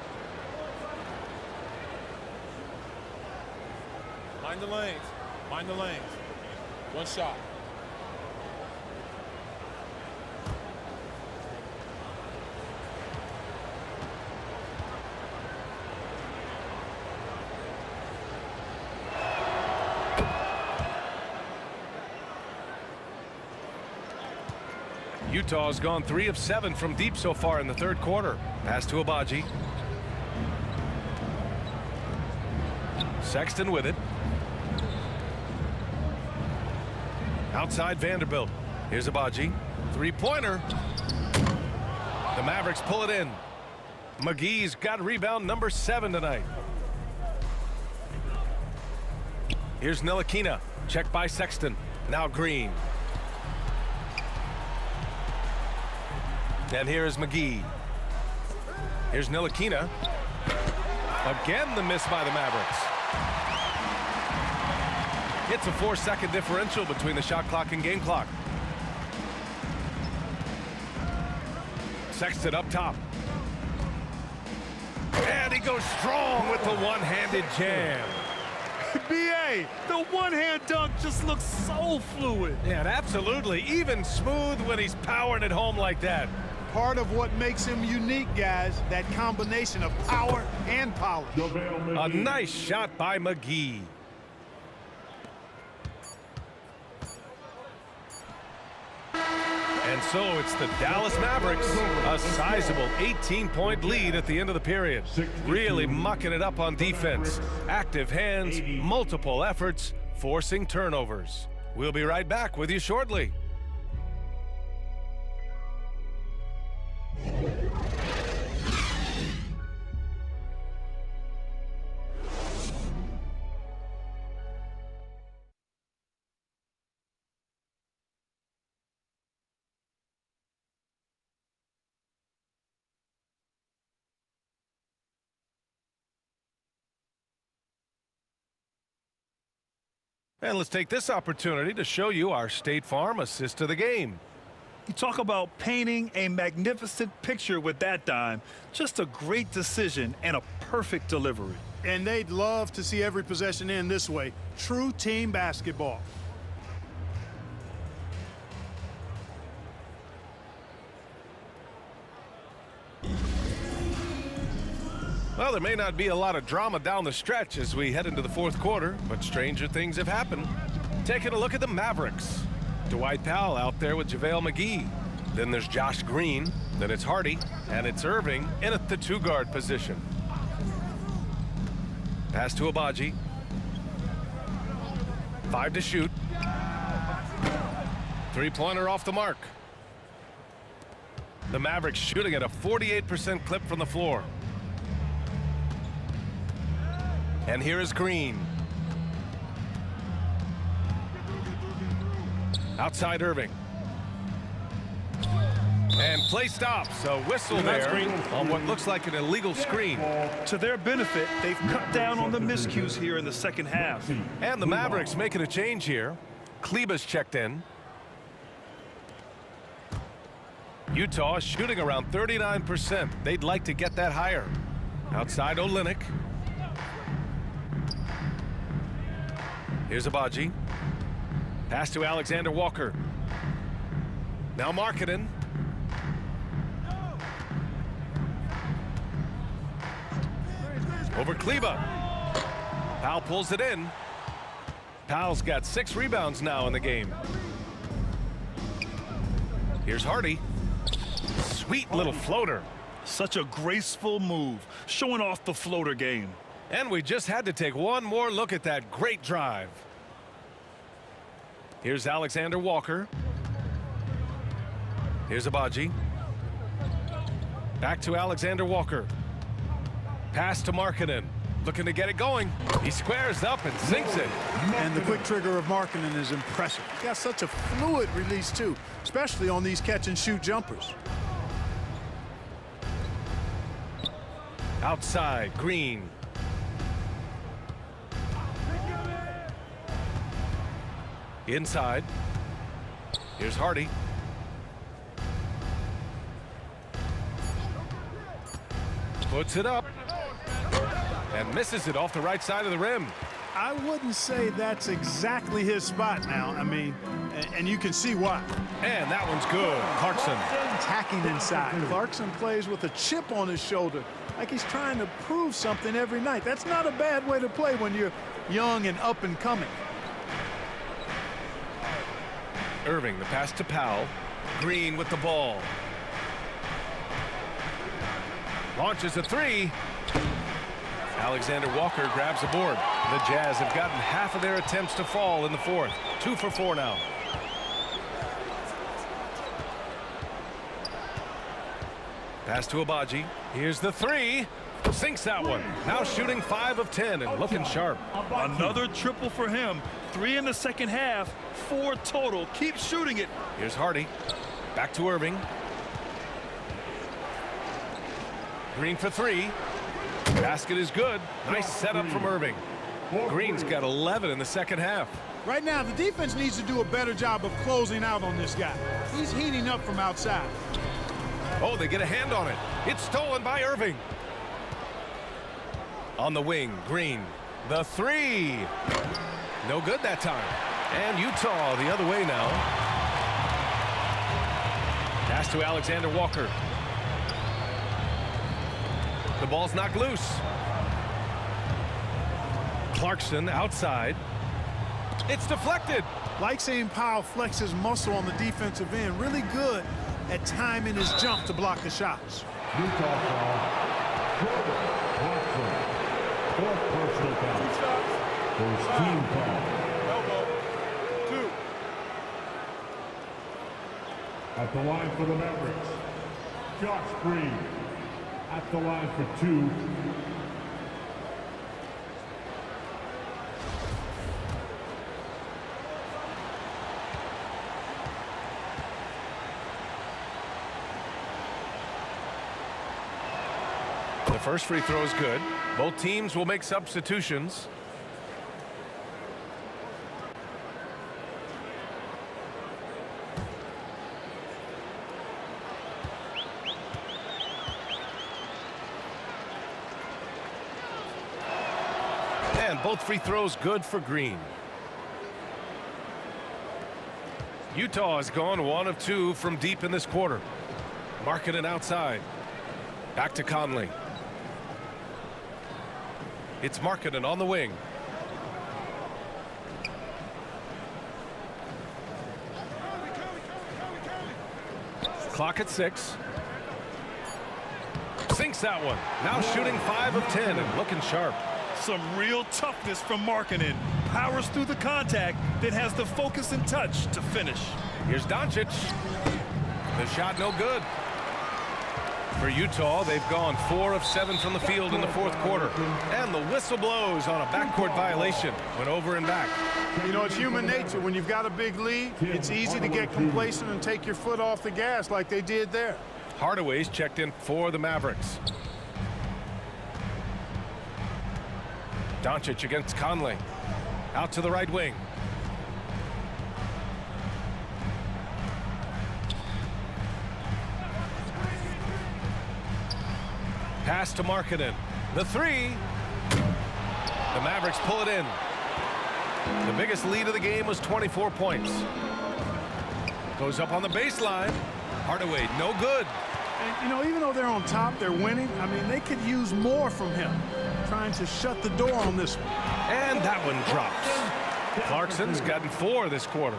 Mind the lanes. Mind the lanes. One shot. Utah's gone 3 of 7 from deep so far in the third quarter. Pass to Abaji. Sexton with it. Outside Vanderbilt. Here's Abaji. Three-pointer. The Mavericks pull it in. McGee's got rebound number 7 tonight. Here's Ntilikina. Checked by Sexton. Now Green. And here is McGee. Here's Ntilikina. Again, the miss by the Mavericks. It's a 4-second differential between the shot clock and game clock. Sexton up top. And he goes strong with the one-handed jam. B.A., the one-hand dunk just looks so fluid. Yeah, absolutely. Even smooth when he's powering it home like that. Part of what makes him unique, guys, that combination of power and polish. A nice shot by McGee. And so it's the Dallas Mavericks, a sizable 18-point lead at the end of the period. Really mucking it up on defense. Active hands, multiple efforts, forcing turnovers. We'll be right back with you shortly. And let's take this opportunity to show you our State Farm assist of the game. You talk about painting a magnificent picture with that dime. Just a great decision and a perfect delivery. And they'd love to see every possession end this way. True team basketball. Well, there may not be a lot of drama down the stretch as we head into the fourth quarter, but stranger things have happened. Taking a look at the Mavericks. Dwight Powell out there with JaVale McGee. Then there's Josh Green. Then it's Hardy. And it's Irving in at the two-guard position. Pass to Abaji. 5 to shoot. Three-pointer off the mark. The Mavericks shooting at a 48% clip from the floor. And here is Green. Outside Irving. And play stops. A whistle there on what looks like an illegal screen. To their benefit, they've cut down on the miscues here in the second half. And the Mavericks making a change here. Kleba's checked in. Utah is shooting around 39%. They'd like to get that higher. Outside Olynyk. Here's Abaji. Pass to Alexander Walker. Now Markkanen. Over Kleba. Powell pulls it in. Powell's got 6 rebounds now in the game. Here's Hardy. Sweet little floater. Such a graceful move, showing off the floater game. And we just had to take one more look at that great drive. Here's Alexander Walker. Here's Abaji. Back to Alexander Walker. Pass to Markkanen. Looking to get it going. He squares up and sinks it. And the quick trigger of Markkanen is impressive. He's got such a fluid release, too, especially on these catch-and-shoot jumpers. Outside, Green. Inside. Here's Hardy. Puts it up. And misses it off the right side of the rim. I wouldn't say that's exactly his spot now. I mean, and you can see why. And that one's good. Clarkson. Attacking inside. Clarkson plays with a chip on his shoulder, like he's trying to prove something every night. That's not a bad way to play when you're young and up and coming. Irving, the pass to Powell. Green with the ball. Launches a three. Alexander Walker grabs the board. The Jazz have gotten half of their attempts to fall in the fourth. 2 for 4 now. Pass to Abaji. Here's the three. Sinks that one. Now shooting 5 of 10 and looking sharp. Another triple for him. 3 in the second half. 4 total. Keep shooting it. Here's Hardy. Back to Irving. Green for 3. Basket is good. Nice setup from Irving. Green's got 11 in the second half. Right now, the defense needs to do a better job of closing out on this guy. He's heating up from outside. Oh, they get a hand on it. It's stolen by Irving. On the wing, Green. The 3. No good that time. And Utah the other way now. Pass to Alexander Walker. The ball's knocked loose. Clarkson outside. It's deflected. Like seeing Powell flex his muscle on the defensive end. Really good at timing his jump to block the shots. Utah foul. Jordan Clarkson. 4th personal foul. First team foul. Elbow. 2. At the line for the Mavericks, Josh Green. At the line for 2. The first free throw is good. Both teams will make substitutions. And both free throws good for Green. Utah has gone 1 of 2 from deep in this quarter. Markkanen outside. Back to Conley. It's Markkanen on the wing. Clock at 6. Sinks that one. Now shooting 5 of 10 and looking sharp. Some real toughness from Markkanen. Powers through the contact, then has the focus and touch to finish. Here's Doncic. The shot no good. For Utah, they've gone 4 of 7 from the field in the fourth quarter. And the whistle blows on a backcourt violation. Went over and back. You know, it's human nature. When you've got a big lead, it's easy to get complacent and take your foot off the gas like they did there. Hardaway's checked in for the Mavericks. Doncic against Conley. Out to the right wing. Pass to Markkanen. The 3. The Mavericks pull it in. The biggest lead of the game was 24 points. Goes up on the baseline. Hardaway, no good. And, you know, even though they're on top, they're winning. I mean, they could use more from him. Trying to shut the door on this one. And that one drops. Clarkson's gotten 4 this quarter.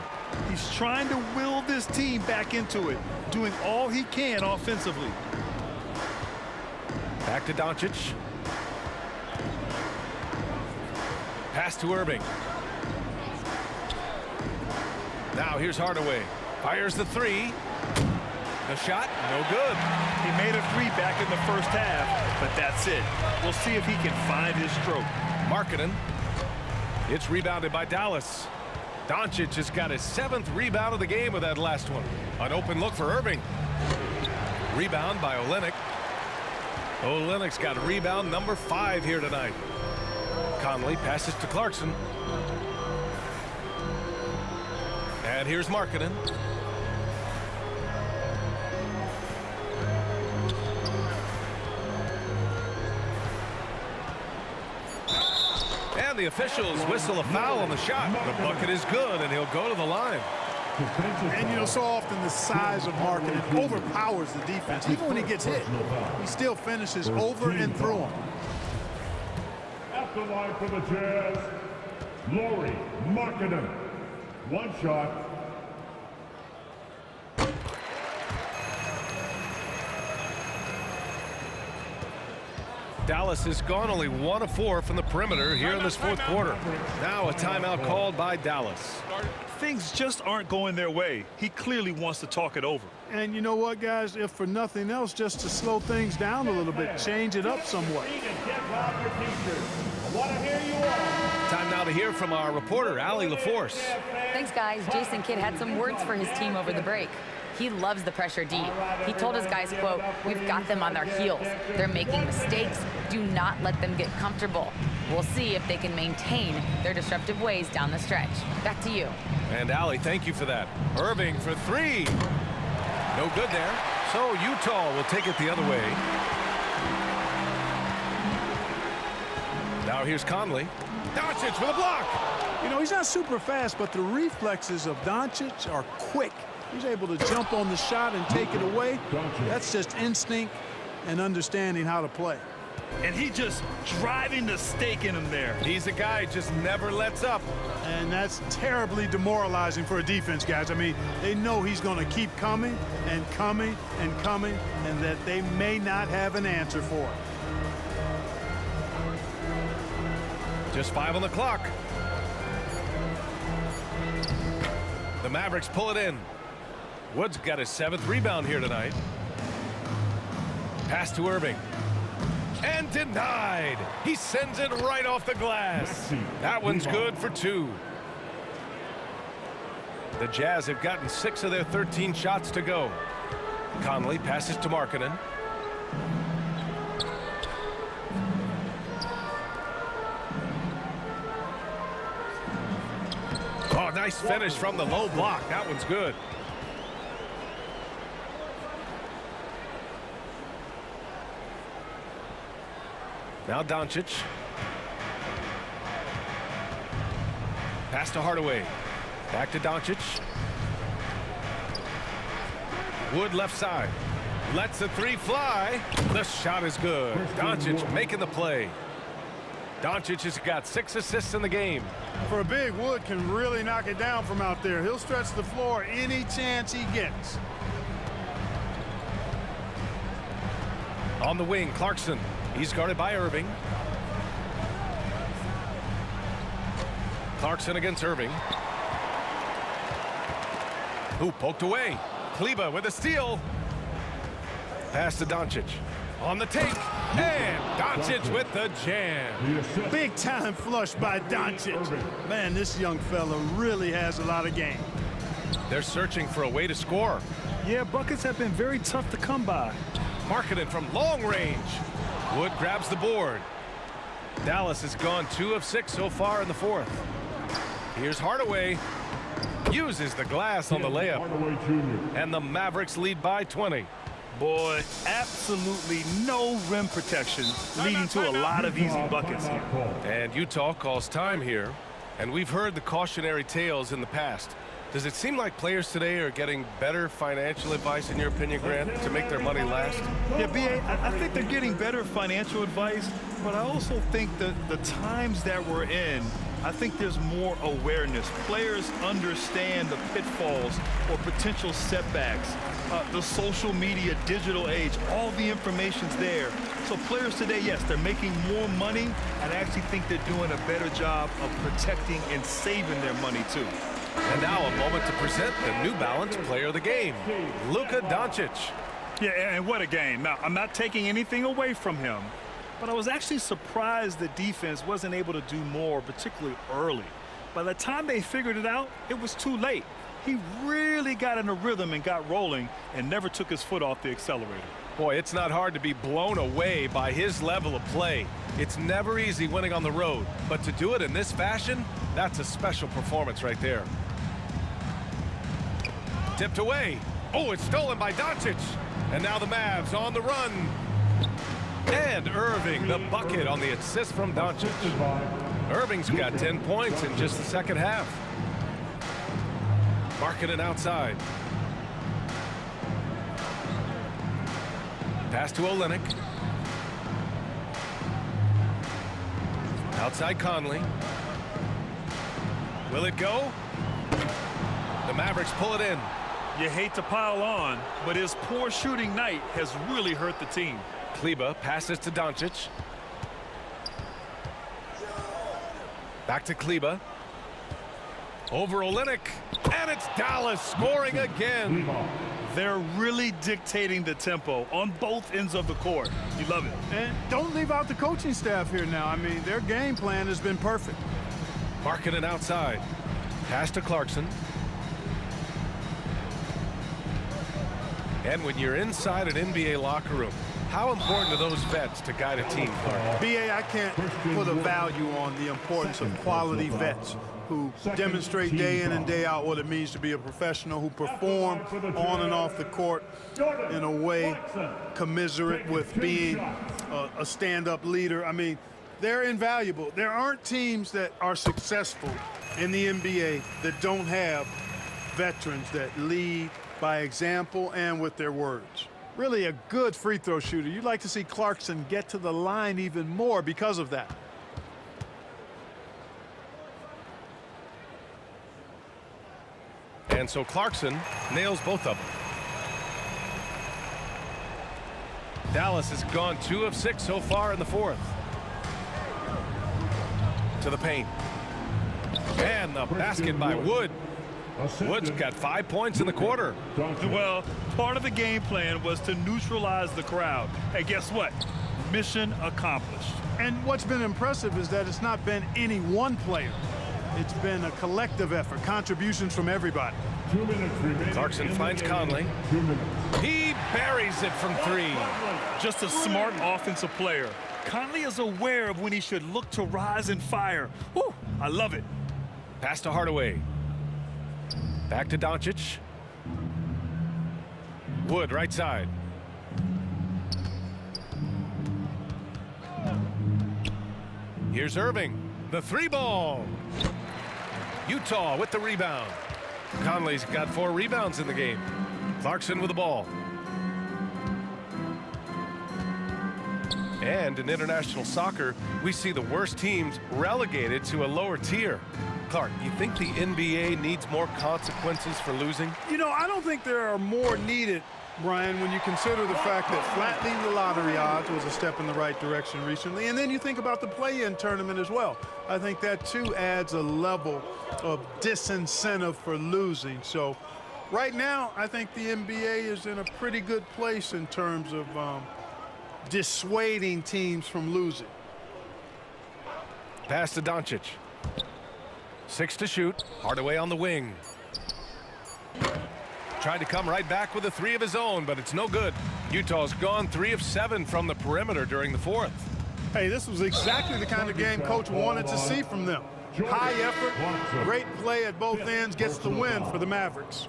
He's trying to will this team back into it, doing all he can offensively. Back to Doncic. Pass to Irving. Now here's Hardaway. Fires the 3. The shot, no good. He made a 3 back in the first half, but that's it. We'll see if he can find his stroke. Markkanen. It's rebounded by Dallas. Doncic has got his 7th rebound of the game with that last one. An open look for Irving. Rebound by Olynyk. Olynyk's got rebound number 5 here tonight. Conley passes to Clarkson. And here's Markkanen. And the officials whistle a foul on the shot. The bucket is good, and he'll go to the line. And, you know, so often the size of Markkanen overpowers the defense. Even when he gets hit, he still finishes over and through him. At the line for the Jazz, Lauri Markkanen. 1 shot. Dallas has gone only 1 of 4 from the perimeter here in this fourth quarter. Now a timeout called by Dallas. Things just aren't going their way. He clearly wants to talk it over. And you know what, guys? If for nothing else, just to slow things down a little bit, change it up somewhat. Time now to hear from our reporter, Allie LaForce. Thanks, guys. Jason Kidd had some words for his team over the break. He loves the pressure D. He told his guys, quote, "We've got them on their heels. They're making mistakes. Do not let them get comfortable. We'll see if they can maintain their disruptive ways down the stretch." Back to you. And Allie, thank you for that. Irving for 3. No good there. So Utah will take it the other way. Now here's Conley. Doncic with a block. You know, he's not super fast, but the reflexes of Doncic are quick. He's able to jump on the shot and take it away. That's just instinct and understanding how to play. And he just driving the stake in him there. He's a guy who just never lets up. And that's terribly demoralizing for a defense, guys. I mean, they know he's going to keep coming and coming and coming, and that they may not have an answer for it. Just 5 on the clock. The Mavericks pull it in. Wood's got his 7th rebound here tonight. Pass to Irving. And denied. He sends it right off the glass. That one's good for 2. The Jazz have gotten 6 of their 13 shots to go. Conley passes to Markkanen. Oh, nice finish from the low block. That one's good. Now Doncic. Pass to Hardaway. Back to Doncic. Wood left side. Lets the three fly. The shot is good. Doncic making the play. Doncic has got 6 assists in the game. For a big, Wood can really knock it down from out there. He'll stretch the floor any chance he gets. On the wing, Clarkson. He's guarded by Irving. Clarkson against Irving. Who poked away. Kleber with a steal. Pass to Doncic. On the take. And Doncic with the jam. Big time flush by Doncic. Man, this young fella really has a lot of game. They're searching for a way to score. Yeah, buckets have been very tough to come by. Marketed from long range. Wood grabs the board. Dallas has gone 2 of 6 so far in the 4th. Here's Hardaway. Uses the glass on the layup. And the Mavericks lead by 20. Boy, absolutely no rim protection, leading to a lot of easy buckets here. And Utah calls time here. And we've heard the cautionary tales in the past. Does it seem like players today are getting better financial advice, in your opinion, Grant, to make their money last? Yeah, B.A., I think they're getting better financial advice, but I also think that the times that we're in, I think there's more awareness. Players understand the pitfalls or potential setbacks. The social media, digital age, all the information's there. So players today, yes, they're making more money, and I actually think they're doing a better job of protecting and saving their money, too. And now a moment to present the New Balance Player of the Game, Luka Doncic. Yeah, and what a game. Now, I'm not taking anything away from him, but I was actually surprised the defense wasn't able to do more, particularly early. By the time they figured it out, it was too late. He really got in a rhythm and got rolling and never took his foot off the accelerator. Boy, it's not hard to be blown away by his level of play. It's never easy winning on the road, but to do it in this fashion, that's a special performance right there. Tipped away. Oh, it's stolen by Doncic. And now the Mavs on the run. And Irving, the bucket on the assist from Doncic. Irving's got 10 points in just the second half. Marketed outside. Pass to Olynyk. Outside Conley. Will it go? The Mavericks pull it in. You hate to pile on, but his poor shooting night has really hurt the team. Kleber passes to Doncic. Back to Kleber. Over Olynyk. And it's Dallas scoring again. They're really dictating the tempo on both ends of the court. You love it. And don't leave out the coaching staff here now. I mean, their game plan has been perfect. Marketed outside. Pass to Clarkson. And when you're inside an NBA locker room, how important are those vets to guide a team, Clark? B.A., I can't put a value on the importance of quality vets who demonstrate day in and day out what it means to be a professional, who perform on and off the court in a way commiserate with being a stand-up leader. I mean, they're invaluable. There aren't teams that are successful in the NBA that don't have veterans that lead by example and with their words. Really a good free throw shooter. You'd like to see Clarkson get to the line even more because of that. And so Clarkson nails both of them. Dallas has gone 2 of 6 so far in the 4th. To the paint. And the basket by Wood. Wood's got 5 points in the quarter. Well, part of the game plan was to neutralize the crowd. And guess what? Mission accomplished. And what's been impressive is that it's not been any one player. It's been a collective effort, contributions from everybody. 2 minutes remaining. Clarkson finds Conley. He buries it from 3. Just a smart offensive player. Conley is aware of when he should look to rise and fire. Woo, I love it. Pass to Hardaway. Back to Doncic. Wood right side. Here's Irving. The 3 ball. Utah with the rebound. Conley's got 4 rebounds in the game. Clarkson with the ball. And in international soccer, we see the worst teams relegated to a lower tier. Clark, you think the NBA needs more consequences for losing? You know, I don't think there are more needed, Brian, when you consider the fact that flattening the lottery odds was a step in the right direction recently. And then you think about the play-in tournament as well. I think that, too, adds a level of disincentive for losing. So right now, I think the NBA is in a pretty good place in terms of dissuading teams from losing. Pass to Doncic. 6 to shoot. Hardaway on the wing. Tried to come right back with a 3 of his own, but it's no good. Utah's gone 3 of 7 from the perimeter during the 4th. Hey, this was exactly the kind of game Coach wanted to see from them. High effort, great play at both ends, gets the win for the Mavericks.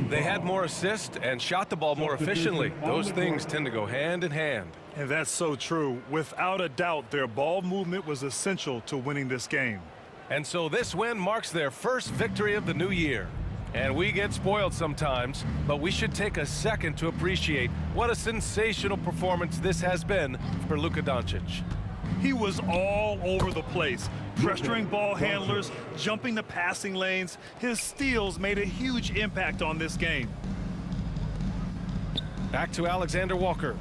They had more assists and shot the ball more efficiently. Those things tend to go hand in hand. And that's so true. Without a doubt, their ball movement was essential to winning this game. And so this win marks their first victory of the new year. And we get spoiled sometimes, but we should take a second to appreciate what a sensational performance this has been for Luka Doncic. He was all over the place, pressuring ball handlers, jumping the passing lanes. His steals made a huge impact on this game. Back to Alexander Walker.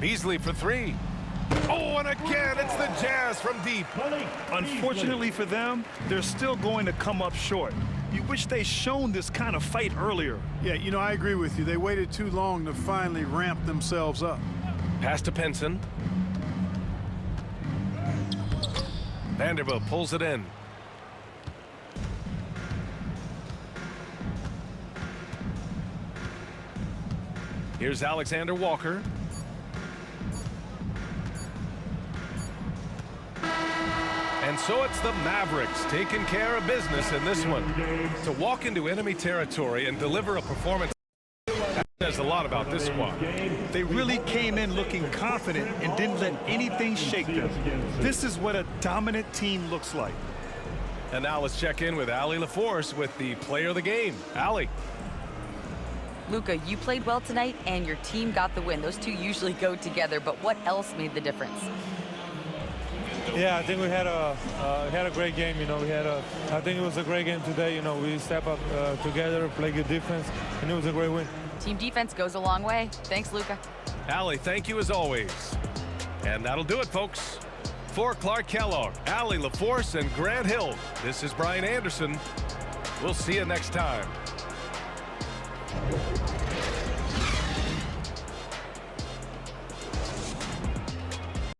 Beasley for 3. Oh, and again, it's the Jazz from deep. Unfortunately for them, they're still going to come up short. You wish they shown this kind of fight earlier. Yeah, you know, I agree with you. They waited too long to finally ramp themselves up. Pass to Pinson. Vanderbilt pulls it in. Here's Alexander Walker. And so it's the Mavericks taking care of business in this one. To walk into enemy territory and deliver a performance says a lot about this squad. They really came in looking confident and didn't let anything shake them. This is what a dominant team looks like. And now let's check in with Allie LaForce with the player of the game. Allie. Luka, you played well tonight and your team got the win. Those two usually go together, but what else made the difference? Yeah, I think we had a great game. You know, I think it was a great game today. You know, we step up together, play good defense, and it was a great win. Team defense goes a long way. Thanks, Luka. Allie, thank you as always. And that'll do it, folks. For Clark Kellogg, Allie LaForce, and Grant Hill, this is Brian Anderson. We'll see you next time.